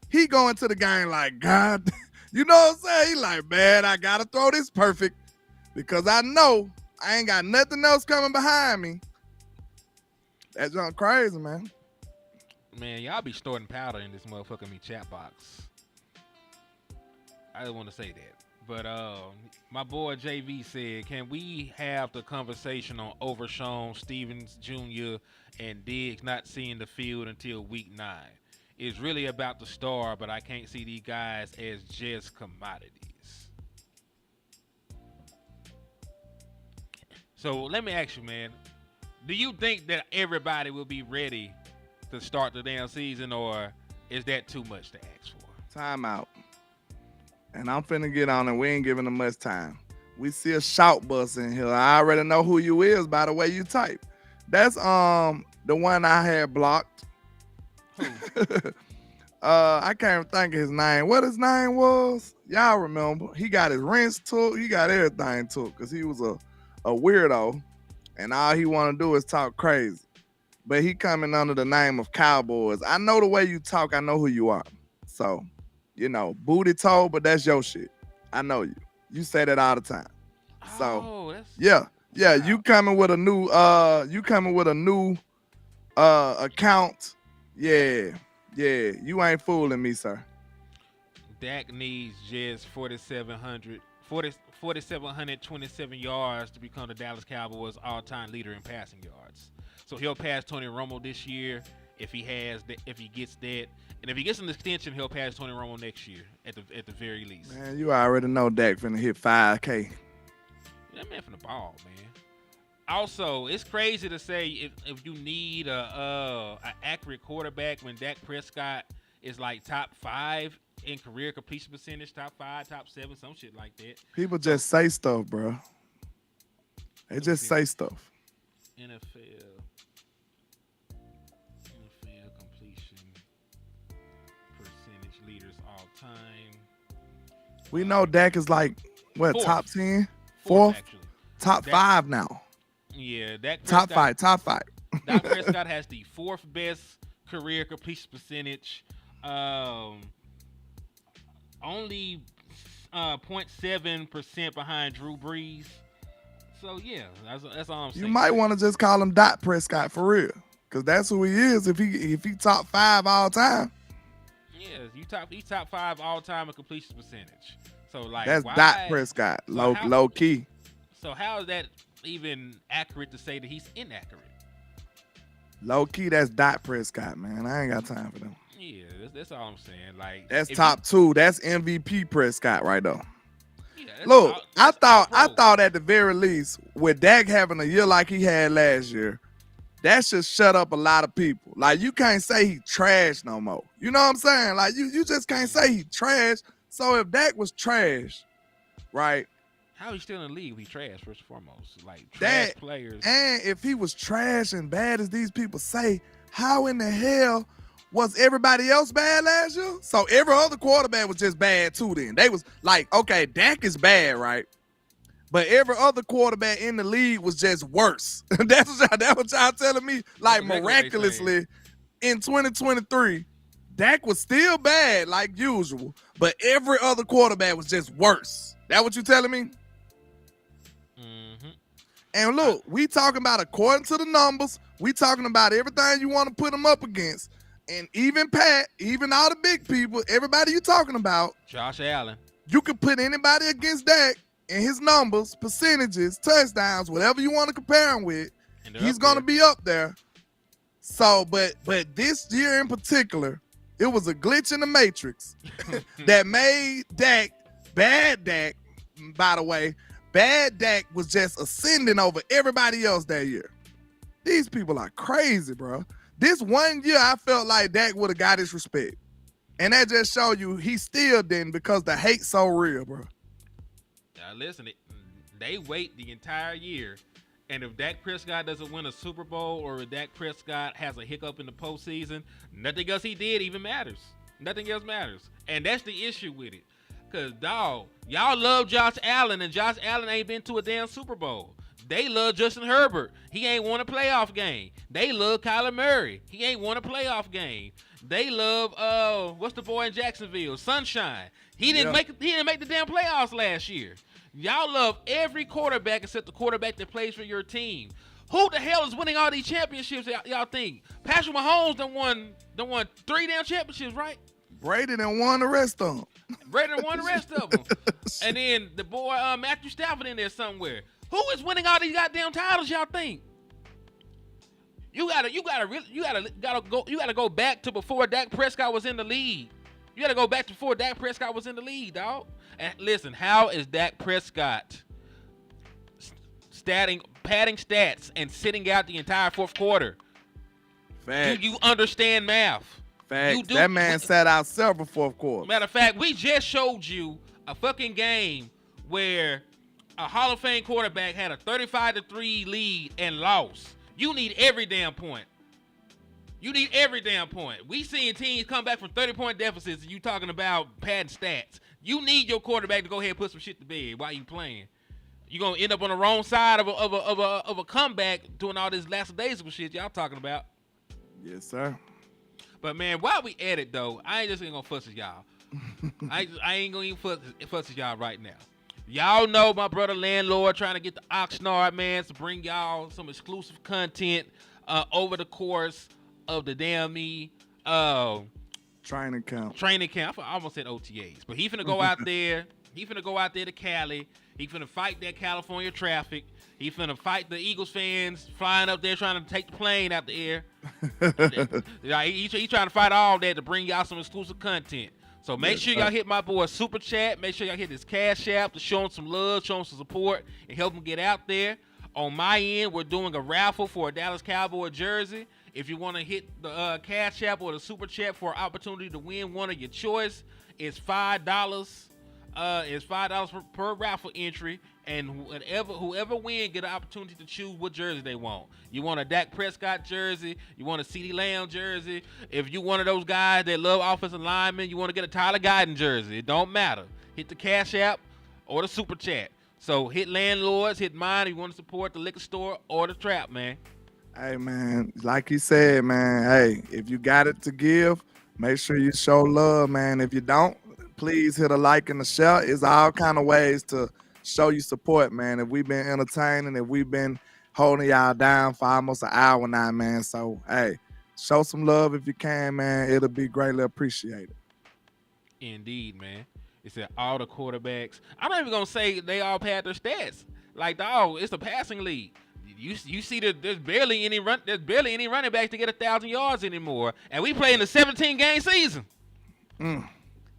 He going to the game like, God, you know what I'm saying? He like, man, I got to throw this perfect because I know I ain't got nothing else coming behind me. That's just crazy, man. Man, y'all be storing powder in this motherfucking chat box. I just want to say that. But my boy JV said, can we have the conversation on Overshown, Stevens Jr., and Diggs not seeing the field until week 9? It's really about the star, but I can't see these guys as just commodities. So let me ask you, man, do you think that everybody will be ready to start the damn season, or is that too much to ask for? Time out. And I'm finna get on it. We ain't giving them much time. We see a shout bus in here. I already know who you is by the way you type. That's the one I had blocked. I can't think of his name. What his name was? Y'all remember? He got his rinse took. He got everything took because he was a weirdo. And all he want to do is talk crazy. But he coming under the name of Cowboys. I know the way you talk. I know who you are. So, booty toe, but that's your shit. I know you. You say that all the time. So, yeah. You coming with a new account. Yeah. You ain't fooling me, sir. Dak needs just 4,727 yards to become the Dallas Cowboys all-time leader in passing yards. So he'll pass Tony Romo this year if he gets that. And if he gets an extension, he'll pass Tony Romo next year at the very least. Man, you already know Dak finna hit 5K. That man finna ball, man. Also, it's crazy to say if you need a accurate quarterback when Dak Prescott is like top 5 in career completion percentage, top 5, top 7, some shit like that. People just say stuff, bro. They just say stuff. NFL completion percentage leaders all time. We know Dak is like what, Fourth. top 10, Fourth, fourth, actually. top Dak- 5 now. Yeah, Dak Top Prescott, 5, top 5. Dak Prescott has the 4th best career completion percentage. Only 0.7% behind Drew Brees. So yeah, that's all I'm saying. You might want to just call him Dot Prescott for real, because that's who he is. If he top 5 all time, Yeah, he's top 5 all time in completion percentage. So like that's why, Dot Prescott, low key. So how is that even accurate to say that he's inaccurate? Low key, that's Dot Prescott, man. I ain't got time for them. Yeah, that's all I'm saying. Like That's if top 2. That's MVP Prescott right there. that's Look, all- I that's all pro. thought at the very least, with Dak having a year like he had last year, that should shut up a lot of people. Like, you can't say he trash no more. You know what I'm saying? Like, you just can't say he trash. So if Dak was trash, right? How he still in the league? He trash first and foremost. Like trash That players. And if he was trash and bad as these people say, how in the hell was everybody else bad last year? So every other quarterback was just bad too then. They was like, okay, Dak is bad, right? But every other quarterback in the league was just worse. That's what y'all telling me. Like, That's exactly what they miraculously, in 2023, Dak was still bad like usual, but every other quarterback was just worse. That what you telling me? Mm-hmm. And look, we talking about according to the numbers. We talking about everything you want to put them up against. And even Pat, even all the big people, everybody you talking about, Josh Allen. you can put anybody against Dak and his numbers, percentages, touchdowns, whatever you want to compare him with, And they're he's up going to there. be up there. So, but this year in particular, it was a glitch in the matrix that made Dak, bad Dak, by the way, bad Dak was just ascending over everybody else that year. These people are crazy, bro. This one year, I felt like Dak would have got his respect. And that just showed you he still didn't because the hate's so real, bro. Now listen, they wait the entire year, and if Dak Prescott doesn't win a Super Bowl or if Dak Prescott has a hiccup in the postseason, nothing else he did even matters. Nothing else matters. And that's the issue with it. Because, dog, y'all love Josh Allen, and Josh Allen ain't been to a damn Super Bowl. They love Justin Herbert. He ain't won a playoff game. They love Kyler Murray. He ain't won a playoff game. They love what's the boy in Jacksonville? Sunshine. He didn't make the damn playoffs last year. Y'all love every quarterback except the quarterback that plays for your team. Who the hell is winning all these championships? Y'all think Patrick Mahomes done won 3 damn championships, right? Brady done won the rest of them. Brady done won the rest of them. And then the boy Matthew Stafford in there somewhere. Who is winning all these goddamn titles? Y'all think? You gotta go back to before Dak Prescott was in the league. You gotta go back to before Dak Prescott was in the league, dog. And listen, how is Dak Prescott padding stats and sitting out the entire fourth quarter? Facts. Do you understand math? Facts. That man sat out several fourth quarters. Matter of fact, we just showed you a fucking game where a Hall of Fame quarterback had a 35-3 lead and lost. You need every damn point. You need every damn point. We seeing teams come back from 30-point deficits and you talking about padding stats. You need your quarterback to go ahead and put some shit to bed while you playing. You're going to end up on the wrong side of a comeback doing all this lackadaisical shit y'all talking about. Yes, sir. But, man, while we at it, though, I ain't just going to fuss at y'all. I ain't going to even fuss at y'all right now. Y'all know my brother Landlord trying to get the Oxnard, man, to bring y'all some exclusive content over the course of the damn Training camp. I almost said OTAs, but he finna go out there. He finna go out there to Cali. He finna fight that California traffic. He finna fight the Eagles fans flying up there trying to take the plane out the air. He trying to fight all that to bring y'all some exclusive content. So make sure y'all hit my boy Super Chat. Make sure y'all hit his Cash App to show him some love, show him some support, and help him get out there. On my end, we're doing a raffle for a Dallas Cowboy jersey. If you want to hit the Cash App or the Super Chat for an opportunity to win one of your choice, it's $5. It's $5 per raffle entry, and whoever wins get an opportunity to choose what jersey they want. You want a Dak Prescott jersey, you want a CeeDee Lamb jersey. If you one of those guys that love offensive linemen, you want to get a Tyler Guyton jersey. It don't matter. Hit the Cash App or the Super Chat. So hit landlords, hit mine if you want to support the liquor store or the trap, man. Hey, man, like you said, man, hey, if you got it to give, make sure you show love, man. If you don't, please hit a like and a share. It's all kind of ways to show you support, man. If we've been entertaining, if we've been holding y'all down for almost an hour now, man. So, hey, show some love if you can, man. It'll be greatly appreciated. Indeed, man. It said all the quarterbacks. I'm not even gonna say they all pad their stats. Like, dog, it's a passing league. You see that there's barely any running backs to get 1,000 yards anymore, and we play in a 17-game season.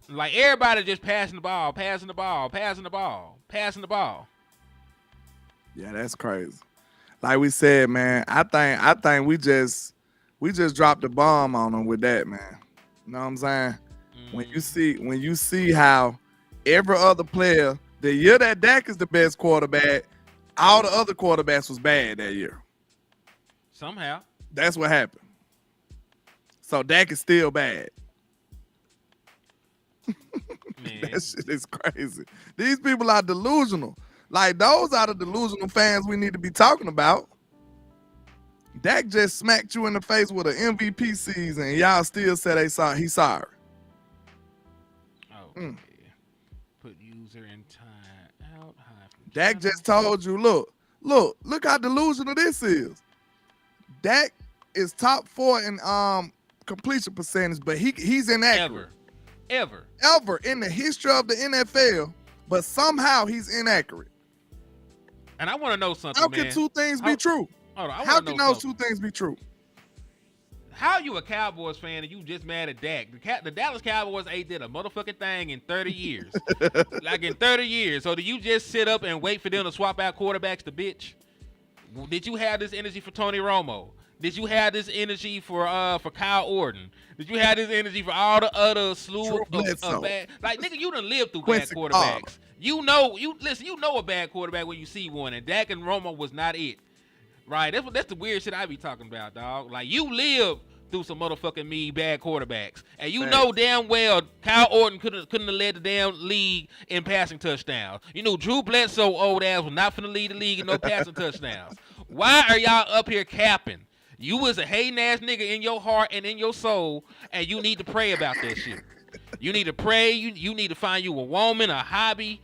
Like, everybody just passing the ball. Yeah, that's crazy. Like we said, man, I think we just dropped the bomb on them with that, man. You know what I'm saying? When you see how every other player, the year that Dak is the best quarterback, all the other quarterbacks was bad that year. Somehow. That's what happened. So Dak is still bad. Man. That shit is crazy. These people are delusional. Like, those are the delusional fans we need to be talking about. Dak just smacked you in the face with an MVP season, and y'all still said he's sorry. Oh, yeah. Put user in time out. Dak just told you, look how delusional this is. Dak is top 4 in completion percentage, but he's inaccurate. Ever in the history of the NFL, but somehow he's inaccurate. And I want to know something, How can two things be true? How can those two things be true? How you a Cowboys fan and you just mad at Dak? The Dallas Cowboys ain't did a motherfucking thing in 30 years. Like, in 30 years. So do you just sit up and wait for them to swap out quarterbacks to bitch? Did you have this energy for Tony Romo? Did you have this energy for Kyle Orton? Did you have this energy for all the other slew of bad? Like, nigga, you done lived through bad quarterbacks. You know a bad quarterback when you see one, and Dak and Romo was not it. Right? That's the weird shit I be talking about, dog. Like, you lived through some motherfucking bad quarterbacks, and you know damn well Kyle Orton couldn't have led the damn league in passing touchdowns. You know Drew Bledsoe old ass was not finna lead the league in no passing touchdowns. Why are y'all up here capping? You was a hating ass nigga in your heart and in your soul, and you need to pray about that shit. You need to pray. You need to find you a woman, a hobby,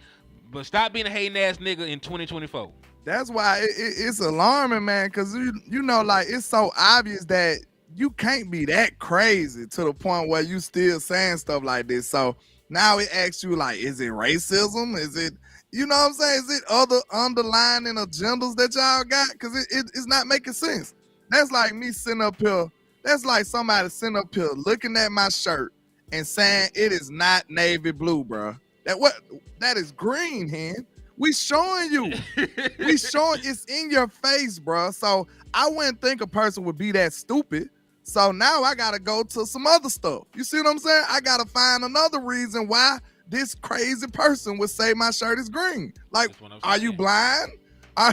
but stop being a hating ass nigga in 2024. That's why it's alarming, man, because you know, like, it's so obvious that you can't be that crazy to the point where you still saying stuff like this. So now it asks you, like, is it racism? Is it, you know what I'm saying? Is it other underlying agendas that y'all got? Because it's not making sense. That's like me sitting up here. That's like somebody sitting up here looking at my shirt and saying it is not navy blue, bro. That is green, hen. We showing you. We showing it's in your face, bro. So I wouldn't think a person would be that stupid. So now I gotta go to some other stuff. You see what I'm saying? I gotta find another reason why this crazy person would say my shirt is green. Like, are you blind?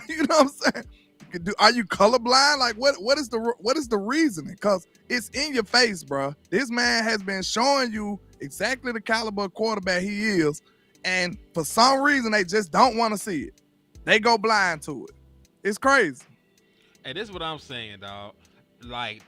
You know what I'm saying? Are you colorblind? Like, what is the reasoning? Because it's in your face, bro. This man has been showing you exactly the caliber of quarterback he is, and for some reason they just don't want to see it. They go blind to it. It's crazy. And this is what I'm saying, dog. Like,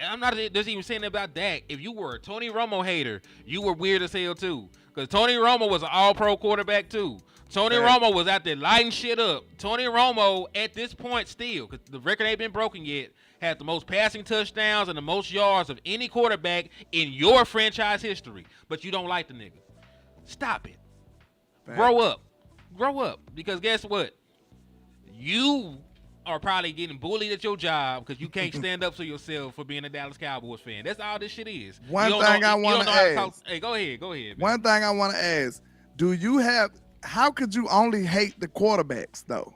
I'm not just even saying about Dak. If you were a Tony Romo hater, you were weird as hell too. Because Tony Romo was an all-pro quarterback too. Tony Romo was out there lighting shit up. Tony Romo, at this point still, because the record ain't been broken yet, had the most passing touchdowns and the most yards of any quarterback in your franchise history. But you don't like the nigga. Stop it. Grow up. Grow up. Because guess what? You are probably getting bullied at your job because you can't stand up for yourself for being a Dallas Cowboys fan. That's all this shit is. One thing I want to ask. Hey, go ahead. Man. One thing I want to ask. How could you only hate the quarterbacks though?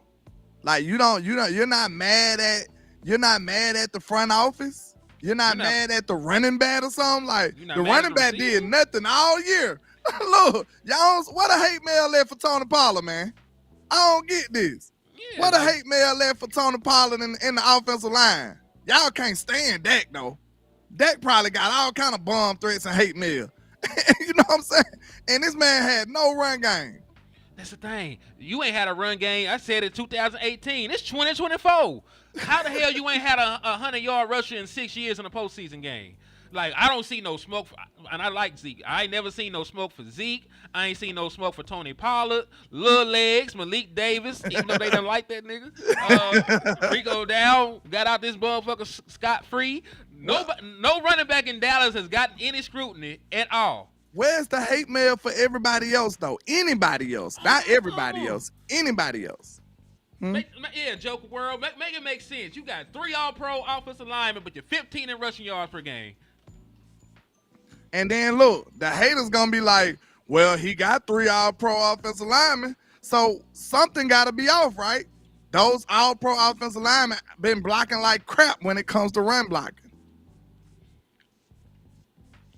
Like you're not mad at the front office. You're not mad at the running back or something. Like the running back did nothing all year. Look, y'all, what a hate mail left for Tony Pollard, man. I don't get this. Yeah, what a hate mail left for Tony Pollard in the offensive line. Y'all can't stand Dak though. Dak probably got all kind of bomb threats and hate mail. You know what I'm saying? And this man had no run game. That's the thing. You ain't had a run game. I said it 2018. It's 2024. How the hell you ain't had a 100-yard rusher in 6 years in a postseason game? Like, I don't see no smoke and I like Zeke. I ain't never seen no smoke for Zeke. I ain't seen no smoke for Tony Pollard, Lil Legs, Malik Davis, even though they don't like that nigga. Rico Dow got out this motherfucker scot-free. No running back in Dallas has gotten any scrutiny at all. Where's the hate mail for everybody else, though? Anybody else. Not everybody else. Anybody else. Joker World. Make it make sense. You got 3 all-pro offensive linemen, but you're 15 in rushing yards per game. And then, look, the haters going to be like, well, he got 3 all-pro offensive linemen, so something got to be off, right? Those all-pro offensive linemen been blocking like crap when it comes to run blocking.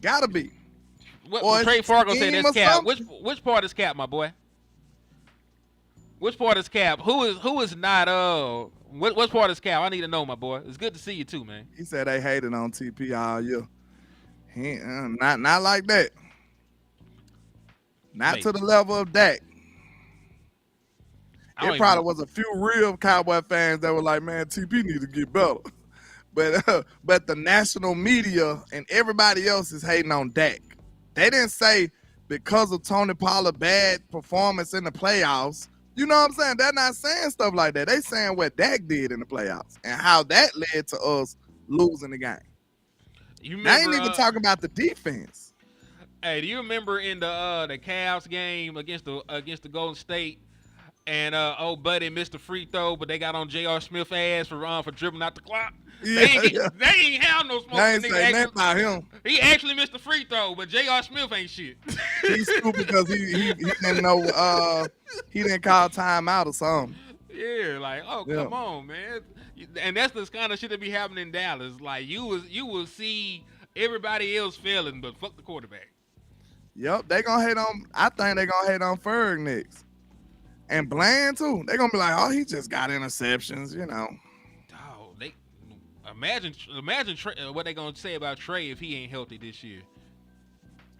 Got to be. What Trey Fargo said that's cap. Which part is cap, my boy? Which part is cap? Who is not what part is cap? I need to know, my boy. It's good to see you too, man. He said they hated on TP all year. He not like that. Not to the level of Dak. It probably was a few real Cowboy fans that were like, man, TP need to get better. But the national media and everybody else is hating on Dak. They didn't say because of Tony Pollard's bad performance in the playoffs. You know what I'm saying? They're not saying stuff like that. They saying what Dak did in the playoffs and how that led to us losing the game. They ain't even talking about the defense. Hey, do you remember in the Cavs game against the Golden State, and old buddy missed the free throw, but they got on J.R. Smith's ass for dribbling out the clock? They ain't have no smoke. They ain't say nothing about him. He actually missed the free throw, but J.R. Smith ain't shit. He's stupid because he didn't know he didn't call timeout or something. Yeah, like, come on, man. And that's the kind of shit that be happening in Dallas. Like you will see everybody else failing, but fuck the quarterback. Yep, they gonna hate on. I think they gonna hate on Ferg next, and Bland too. They gonna be like, oh, he just got interceptions, you know. Oh, they imagine what they gonna say about Trey if he ain't healthy this year.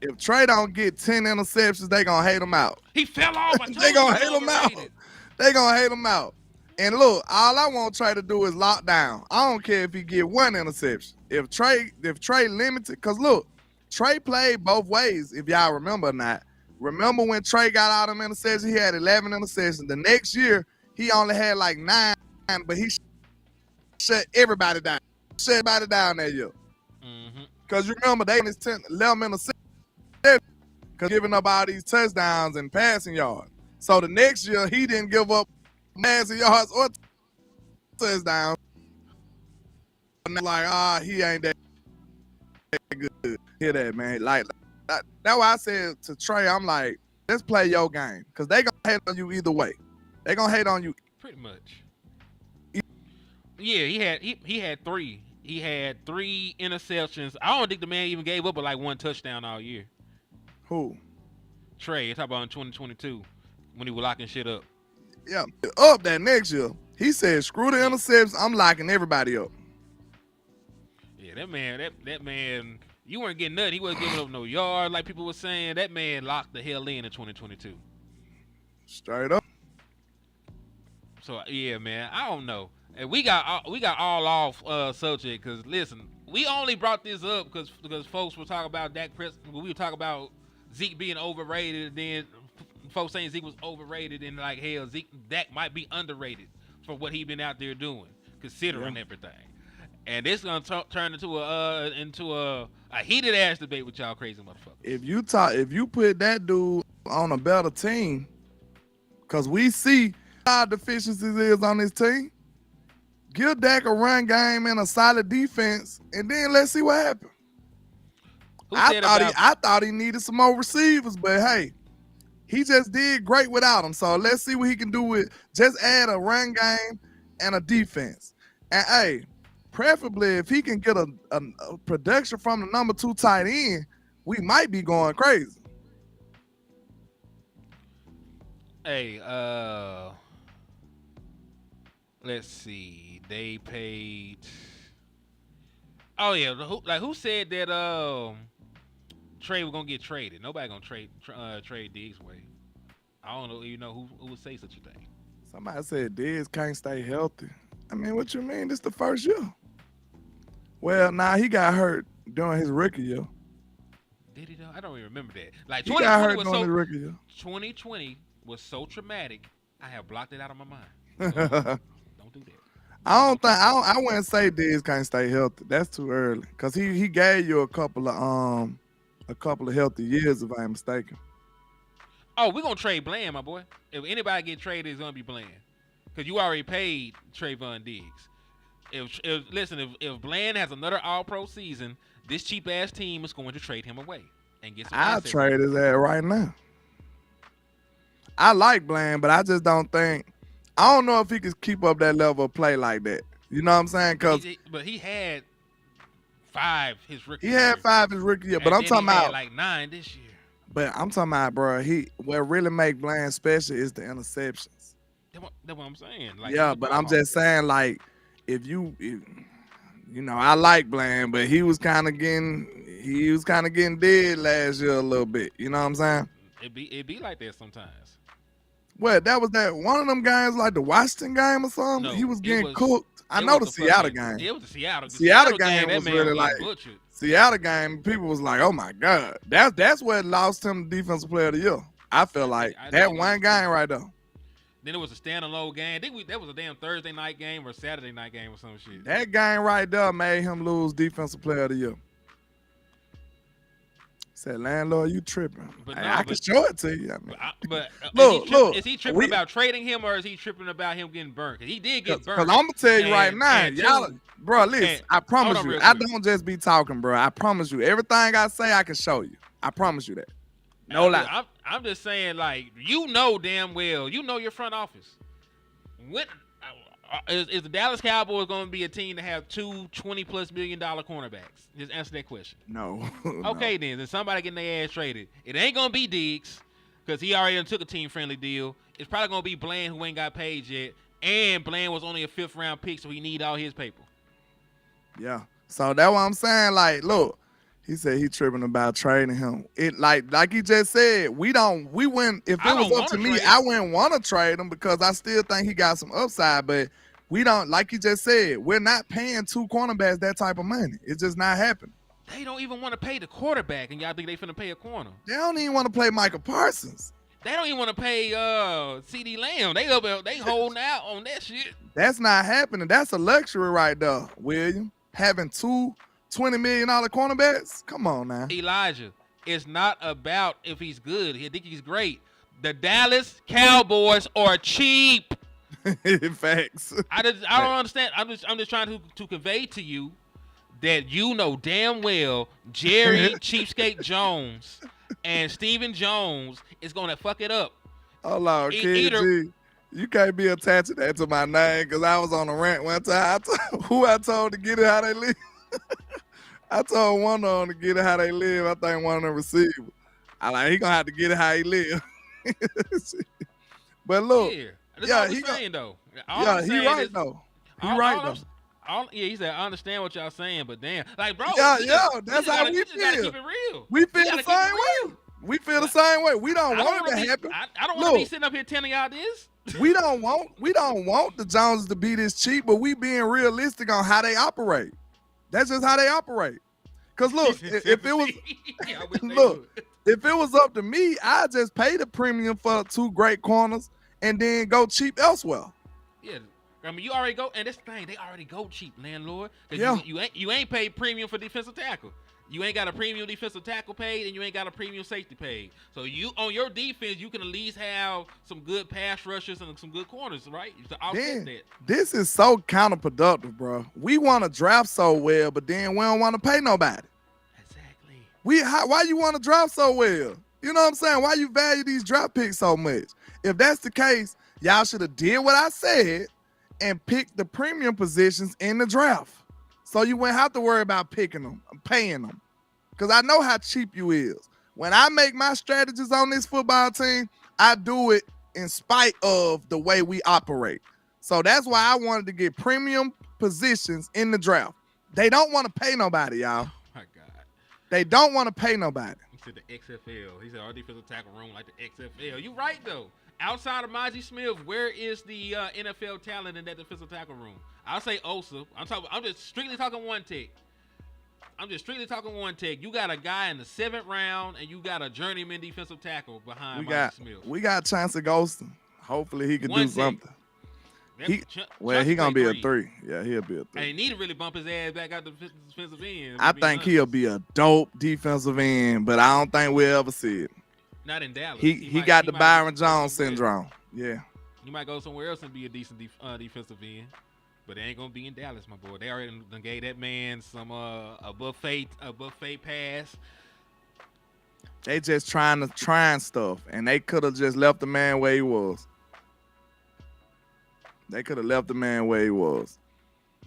If Trey don't get 10 interceptions, they gonna hate him out. He fell off. They gonna hate him out. They gonna hate him out. And look, all I want Trey to do is lock down. I don't care if he get 1 interception. If Trey limited, because look, Trey played both ways, if y'all remember or not. Remember when Trey got all them interceptions, he had 11 interceptions. The next year, he only had like 9, but he shut everybody down. Shut everybody down that year. Because you remember, they was 11 interceptions because giving up all these touchdowns and passing yards. So the next year, he didn't give up passing yards or touchdowns. Like, he ain't that good. Hear that, man. Like, that's why I said to Trey, I'm like, let's play your game. Because they going to hate on you either way. They going to hate on you. Pretty much. Yeah, he had 3. He had 3 interceptions. I don't think the man even gave up but like 1 touchdown all year. Who? Trey. Talk about in 2022 when he was locking shit up. Yeah, up that next year. He said, screw the interceptions. I'm locking everybody up. Yeah, that man, you weren't getting nothing. He wasn't giving up no yard like people were saying. That man locked the hell in 2022. Straight up. So, yeah, man, I don't know. And we got all off subject because, listen, we only brought this up because folks were talking about Dak Prescott. We were talking about Zeke being overrated, and then folks saying Zeke was overrated, and like, hell, Dak might be underrated for what he been out there doing, considering everything. And this is gonna turn into a heated ass debate with y'all crazy motherfuckers. If you put that dude on a better team, because we see how deficiencies is on this team, give Dak a run game and a solid defense, and then let's see what happens. I thought he needed some more receivers, but hey, He just did great without him. So let's see what he can do with just add a run game and a defense. And hey, preferably if he can get a production from the number 2 tight end, we might be going crazy. Hey, let's see. They paid. Oh yeah, who said that? Trey was gonna get traded. Nobody gonna trade Diggs way. I don't know. You know who would say such a thing? Somebody said Diggs can't stay healthy. I mean, what you mean? This the first year. Well, he got hurt during his rookie year. Did he though? I don't even remember that. Like He got hurt during his rookie year. 2020 was so traumatic. I have blocked it out of my mind. Don't do that. I wouldn't say Diggs can't stay healthy. That's too early. Cause he gave you a couple of healthy years, if I'm mistaken. Oh, we're gonna trade Bland, my boy. If anybody get traded, it's gonna be Bland. Cause you already paid Trayvon Diggs. If Bland has another All-Pro season, this cheap ass team is going to trade him away and get some. I'll trade his ass right now. I like Bland, but I just don't think. I don't know if he could keep up that level of play like that. You know what I'm saying? But he had 5 his rookie year. He had 5 his rookie year, but I'm talking about like 9 this year. But I'm talking about, bro. What really make Bland special is the interceptions. That's what I'm saying. Like, yeah, but I'm just saying, like, if I like Bland, but he was kind of getting dead last year a little bit. You know what I'm saying? It be like that sometimes. What, that was that one of them games like the Washington game or something? No, he was getting cooked. I know the Seattle game. It was the Seattle. Seattle game was really like Seattle game. People was like, "Oh my god, that's what lost him the defensive player of the year." I feel like that one game right there. Then it was a standalone game. I think that was a damn Thursday night game or Saturday night game or some shit. That game right there made him lose defensive player of the year. Said, landlord, you tripping. I can show it to you. I mean. Look, is he tripping about trading him or is he tripping about him getting burnt? Because he did get burnt. Because I'm going to tell you right now, y'all, bro, listen, I promise you, I don't just be talking, bro. I promise you, everything I say, I can show you. I promise you that. No lie. I'm just saying, like, you know damn well, you know your front office. Is the Dallas Cowboys going to be a team to have 2 $20+ million cornerbacks? Just answer that question. No. Okay, then somebody getting their ass traded. It ain't going to be Diggs because he already took a team-friendly deal. It's probably going to be Bland who ain't got paid yet, and Bland was only a 5th-round pick, so he need all his paper. Yeah. So that's what I'm saying. Like, look, he said he tripping about trading him. It like he just said, we wouldn't. If it was up to me, I wouldn't want to trade him because I still think he got some upside. But we don't, like he just said, we're not paying 2 cornerbacks that type of money. It's just not happening. They don't even want to pay the quarterback, and y'all think they finna pay a corner. They don't even want to play Michael Parsons. They don't even want to pay CD Lamb. They holding out on that shit. That's not happening. That's a luxury right there, William. Having 2 $20 million cornerbacks? Come on now. Elijah, it's not about if he's good. I think he's great. The Dallas Cowboys are cheap. Facts. I don't understand. I'm just trying to convey to you that you know damn well Jerry Cheapskate Jones and Stephen Jones is going to fuck it up. Hold on, KG. You can't be attaching that to my name because I was on a rant one time. I told to get it how they live. I told one of them to get it how they live. I think one of them receivers. He gonna have to get it how he live. But look, he saying though. He right though. He said, I understand what y'all saying, but damn, like, bro. That's how we feel. Gotta keep it real. We feel the same way. We feel the same way. We don't want it to happen. I don't want to be sitting up here telling y'all this. We don't want the Joneses to be this cheap, but we being realistic on how they operate. That's just how they operate. Cause look, if it was up to me, I'd just pay the premium for 2 great corners and then go cheap elsewhere. Yeah, I mean you already go, and this thing they already go cheap, landlord. Yeah. You ain't paid premium for defensive tackle. You ain't got a premium defensive tackle paid, and you ain't got a premium safety paid. So you on your defense, you can at least have some good pass rushers and some good corners, right? To offset that. This is so counterproductive, bro. We want to draft so well, but then we don't want to pay nobody. Exactly. Why you want to draft so well? You know what I'm saying? Why you value these draft picks so much? If that's the case, y'all should have did what I said and picked the premium positions in the draft. So you wouldn't have to worry about picking them, paying them. Because I know how cheap you is. When I make my strategies on this football team, I do it in spite of the way we operate. So that's why I wanted to get premium positions in the draft. They don't want to pay nobody, y'all. Oh my God. They don't want to pay nobody. He said the XFL. He said our defensive tackle room like the XFL. You right though. Outside of Maji Smith, where is the NFL talent in that defensive tackle room? I'll say Osa. I'm just strictly talking one tech. You got a guy in the 7th round, and you got a journeyman defensive tackle behind Maji Smith. We got a chance of ghosting. Hopefully he can do something. He gonna be a 3. Yeah, he'll be a 3. And he need to really bump his ass back out the defensive end. I think he'll be a dope defensive end, but I don't think we'll ever see it. Not in Dallas. He got the Byron Jones syndrome. Yeah. You might go somewhere else and be a decent defensive end, but it ain't gonna be in Dallas, my boy. They already done gave that man some a buffet pass. They just trying stuff, and they could have just left the man where he was. He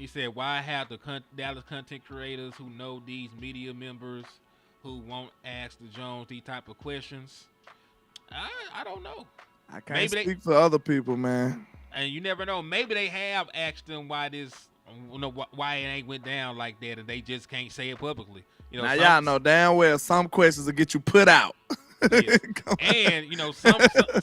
said, "Why have the Dallas content creators who know these media members who won't ask the Jones these type of questions?" I don't know. I can't speak for other people, man. And you never know. Maybe they have asked them why why it ain't went down like that, and they just can't say it publicly. Now y'all know damn well some questions will get you put out. Yeah. And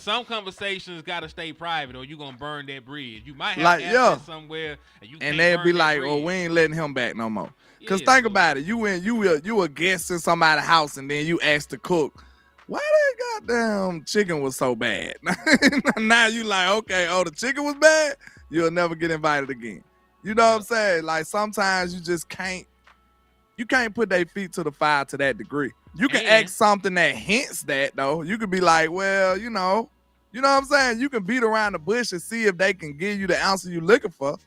some conversations got to stay private, or you gonna burn that bridge. You might have to ask somewhere, and they'll be like, "Oh, we ain't letting him back no more." Cause think about it, you a guest in somebody's house, and then you ask the cook, "Why that goddamn chicken was so bad?" Now you like, okay, the chicken was bad. You'll never get invited again. You know what I'm saying? Like sometimes you just can't. You can't put their feet to the fire to that degree. You can ask something that hints that, though. You could be like, well, you know what I'm saying? You can beat around the bush and see if they can give you the answer you're looking for.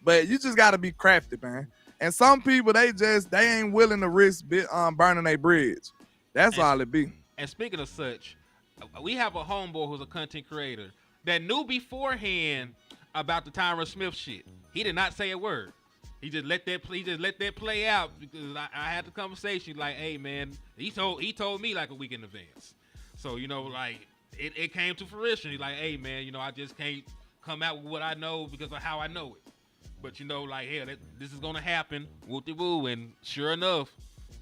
But you just got to be crafty, man. And some people, they ain't willing to risk burning their bridge. That's all it be. And speaking of such, we have a homeboy who's a content creator that knew beforehand about the Tyron Smith shit. He did not say a word. He just let that play out because I had the conversation like, hey man, he told me like a week in advance. So like it came to fruition. He's like, hey man, I just can't come out with what I know because of how I know it. But like, hey, this is gonna happen, whoop-de-woo, and sure enough,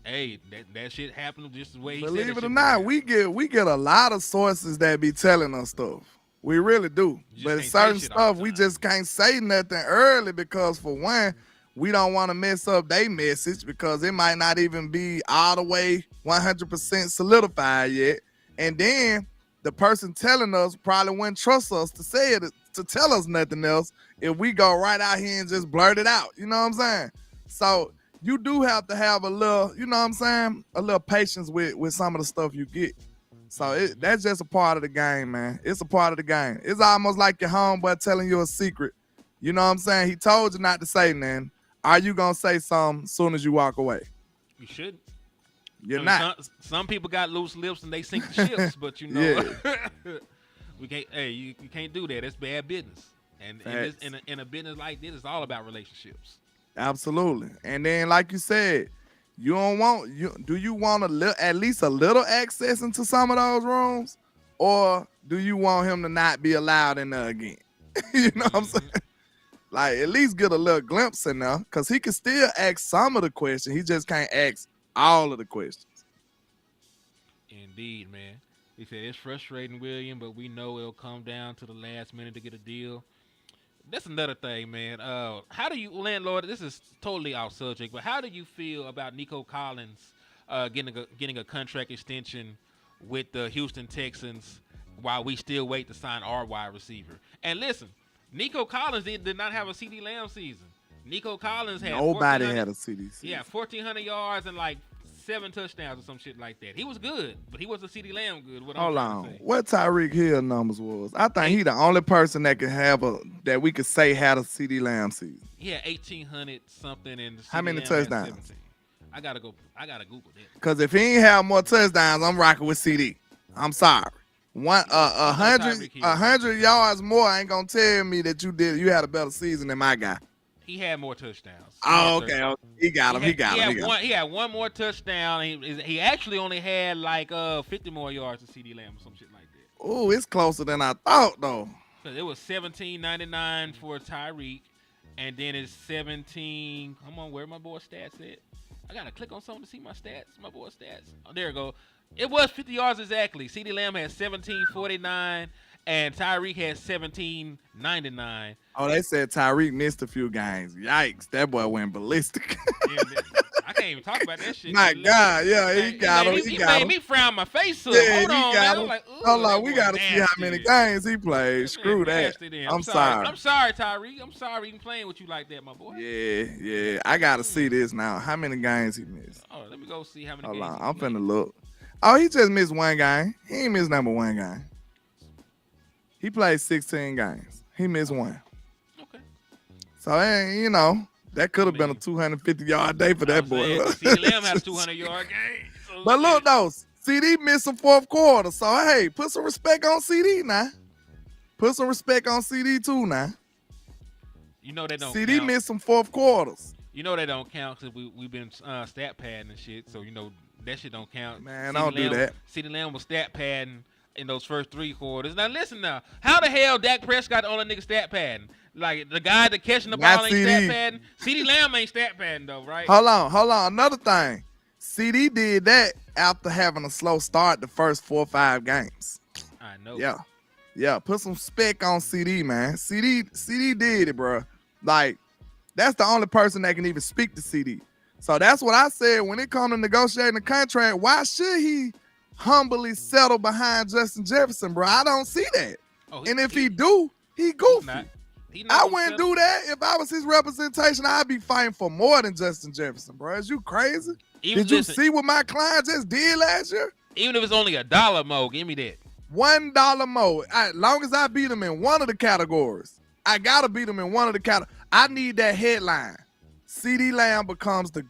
hey, that shit happened just the way he said it. Believe it or not, we get a lot of sources that be telling us stuff. We really do. But certain stuff we just can't say nothing early because for one, we don't want to mess up their message because it might not even be all the way 100% solidified yet. And then the person telling us probably wouldn't trust us to say it, to tell us nothing else if we go right out here and just blurt it out. You know what I'm saying? So you do have to have a little, a little patience with some of the stuff you get. So that's just a part of the game, man. It's a part of the game. It's almost like your homeboy telling you a secret. You know what I'm saying? He told you not to say nothing. Are you going to say something as soon as you walk away? You should. You're not. Some people got loose lips and they sink the ships, but we can't. Hey, you can't do that. That's bad business. And in a business like this, it's all about relationships. Absolutely. And then, like you said, do you want at least a little access into some of those rooms, or do you want him to not be allowed in there again? You know what I'm saying? Like, at least get a little glimpse in there, because he can still ask some of the questions. He just can't ask all of the questions. Indeed, man. He said, it's frustrating, William, but we know it'll come down to the last minute to get a deal. That's another thing, man. How do you, landlord, this is totally off subject, but how do you feel about Nico Collins getting a contract extension with the Houston Texans while we still wait to sign our wide receiver? And listen, Nico Collins did not have a CD Lamb season. Nico Collins had nobody had a CD season. Yeah, 1,400 yards and like 7 touchdowns or some shit like that. He was good, but he wasn't CD Lamb good. Hold on. What Tyreek Hill numbers was? I think he the only person that could have that we could say had a CD Lamb season. Yeah, 1,800 something and how many touchdowns? I gotta Google that. Because if he ain't have more touchdowns, I'm rocking with CD. I'm sorry. A I know hundred Tyreek Hill. 100 yards more ain't gonna tell me that you had a better season than my guy. He had more touchdowns. Oh, okay. He got him. He got him. He had one more touchdown. He actually only had like 50 more yards to CD Lamb or some shit like that. Ooh, it's closer than I thought though. Cause it was 17.99 for Tyreek, and then it's 17. Come on, where my boy stats at? I gotta click on something to see my stats. My boy stats. Oh, there we go. It was 50 yards exactly. CD Lamb had 17.49, and Tyreek had 17.99. Oh, they said Tyreek missed a few games. Yikes, that boy went ballistic. Yeah, I can't even talk about that shit. My God, yeah, he got him. He made me frown my face up. Yeah, Hold on, man. I'm like, hold on, we gotta see how many games he played. Screw that. I'm sorry. I'm sorry, Tyreek. I'm sorry even playing with you like that, my boy. Yeah. I gotta see this now. How many games he missed? Oh, let me go see how many Hold games. on, I'm finna look. Oh, he just missed one game. He ain't missed number one game. He played 16 games. He missed one. Okay. So, that could have been a 250-yard day for that boy. CD Lamb had a 200-yard game. So but look, though, CD missed some fourth quarter. So, hey, put some respect on CD now. Put some respect on CD too now. You know they don't CD count. missed some fourth quarters. You know they don't count because we've been stat padding and shit. So, that shit don't count. Man, don't do that. CD Lamb was stat padding in those first 3 quarters. Now, listen now. How the hell Dak Prescott the only nigga stat padding? Like, the guy that catching the ball ain't stat padding? CD Lamb ain't stat padding, though, right? Hold on. Another thing. CD did that after having a slow start the first 4 or 5 games. I know. Yeah. Put some spec on CD, man. CD did it, bro. Like, that's the only person that can even speak to CD. So that's what I said when it comes to negotiating a contract. Why should he humbly settle behind Justin Jefferson, bro? I don't see that. And if he do, he goofy. I wouldn't do that. If I was his representation, I'd be fighting for more than Justin Jefferson, bro. Is you crazy? Did you see what my client just did last year? Even if it's only $1 more, give me that. $1 more. As long as I beat him in one of the categories. I got to beat him in one of the categories. I need that headline. CD Lamb becomes the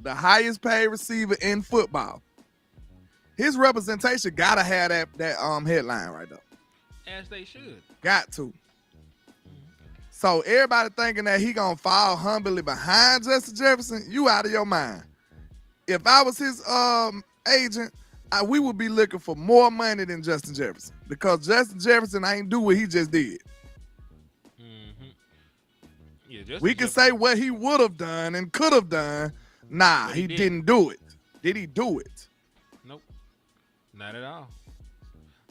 highest paid receiver in football. His representation got to have that headline right there. As they should. Got to. So everybody thinking that he gonna fall humbly behind Justin Jefferson, you out of your mind. If I was his agent, we would be looking for more money than Justin Jefferson because Justin Jefferson ain't do what he just did. Yeah, we can say what he would have done and could have done. Nah, he didn't do it. Did he do it? Nope, not at all.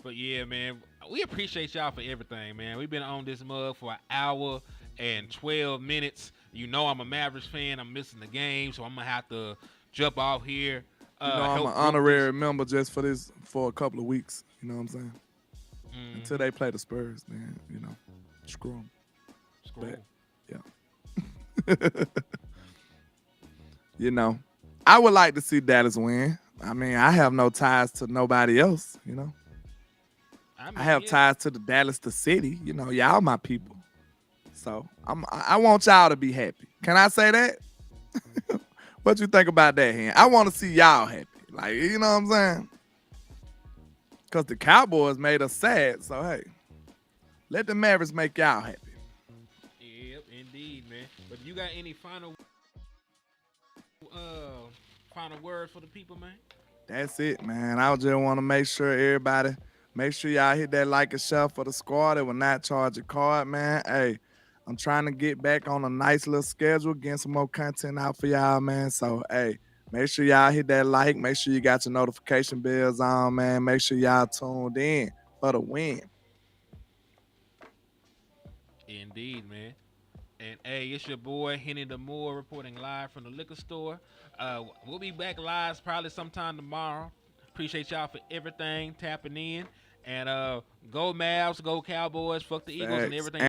But yeah, man, we appreciate y'all for everything, man. We've been on this mug for 1 hour and 12 minutes. You know I'm a Mavericks fan. I'm missing the game, so I'm going to have to jump off here. I'm an honorary member just for a couple of weeks. You know what I'm saying? Until they play the Spurs, man. Screw them. Screw them. Yeah. I would like to see Dallas win. I mean, I have no ties to nobody else, I have ties to the Dallas, the city. Y'all my people. So I want y'all to be happy. Can I say that? What you think about that, Hen? I want to see y'all happy. Like, you know what I'm saying? Because the Cowboys made us sad. So, hey, let the Mavericks make y'all happy. Yep, indeed, man. But you got any final words for the people, man? That's it, man. I just want to make sure y'all hit that like and share for the squad. It will not charge a card, man. Hey, I'm trying to get back on a nice little schedule, getting some more content out for y'all, man. So, hey, make sure y'all hit that like. Make sure you got your notification bells on, man. Make sure y'all tuned in for the win. Indeed, man. And, hey, it's your boy, Henny the Moore, reporting live from the liquor store. We'll be back live probably sometime tomorrow. Appreciate y'all for everything, tapping in. And go Mavs, go Cowboys, fuck the Eagles and everything.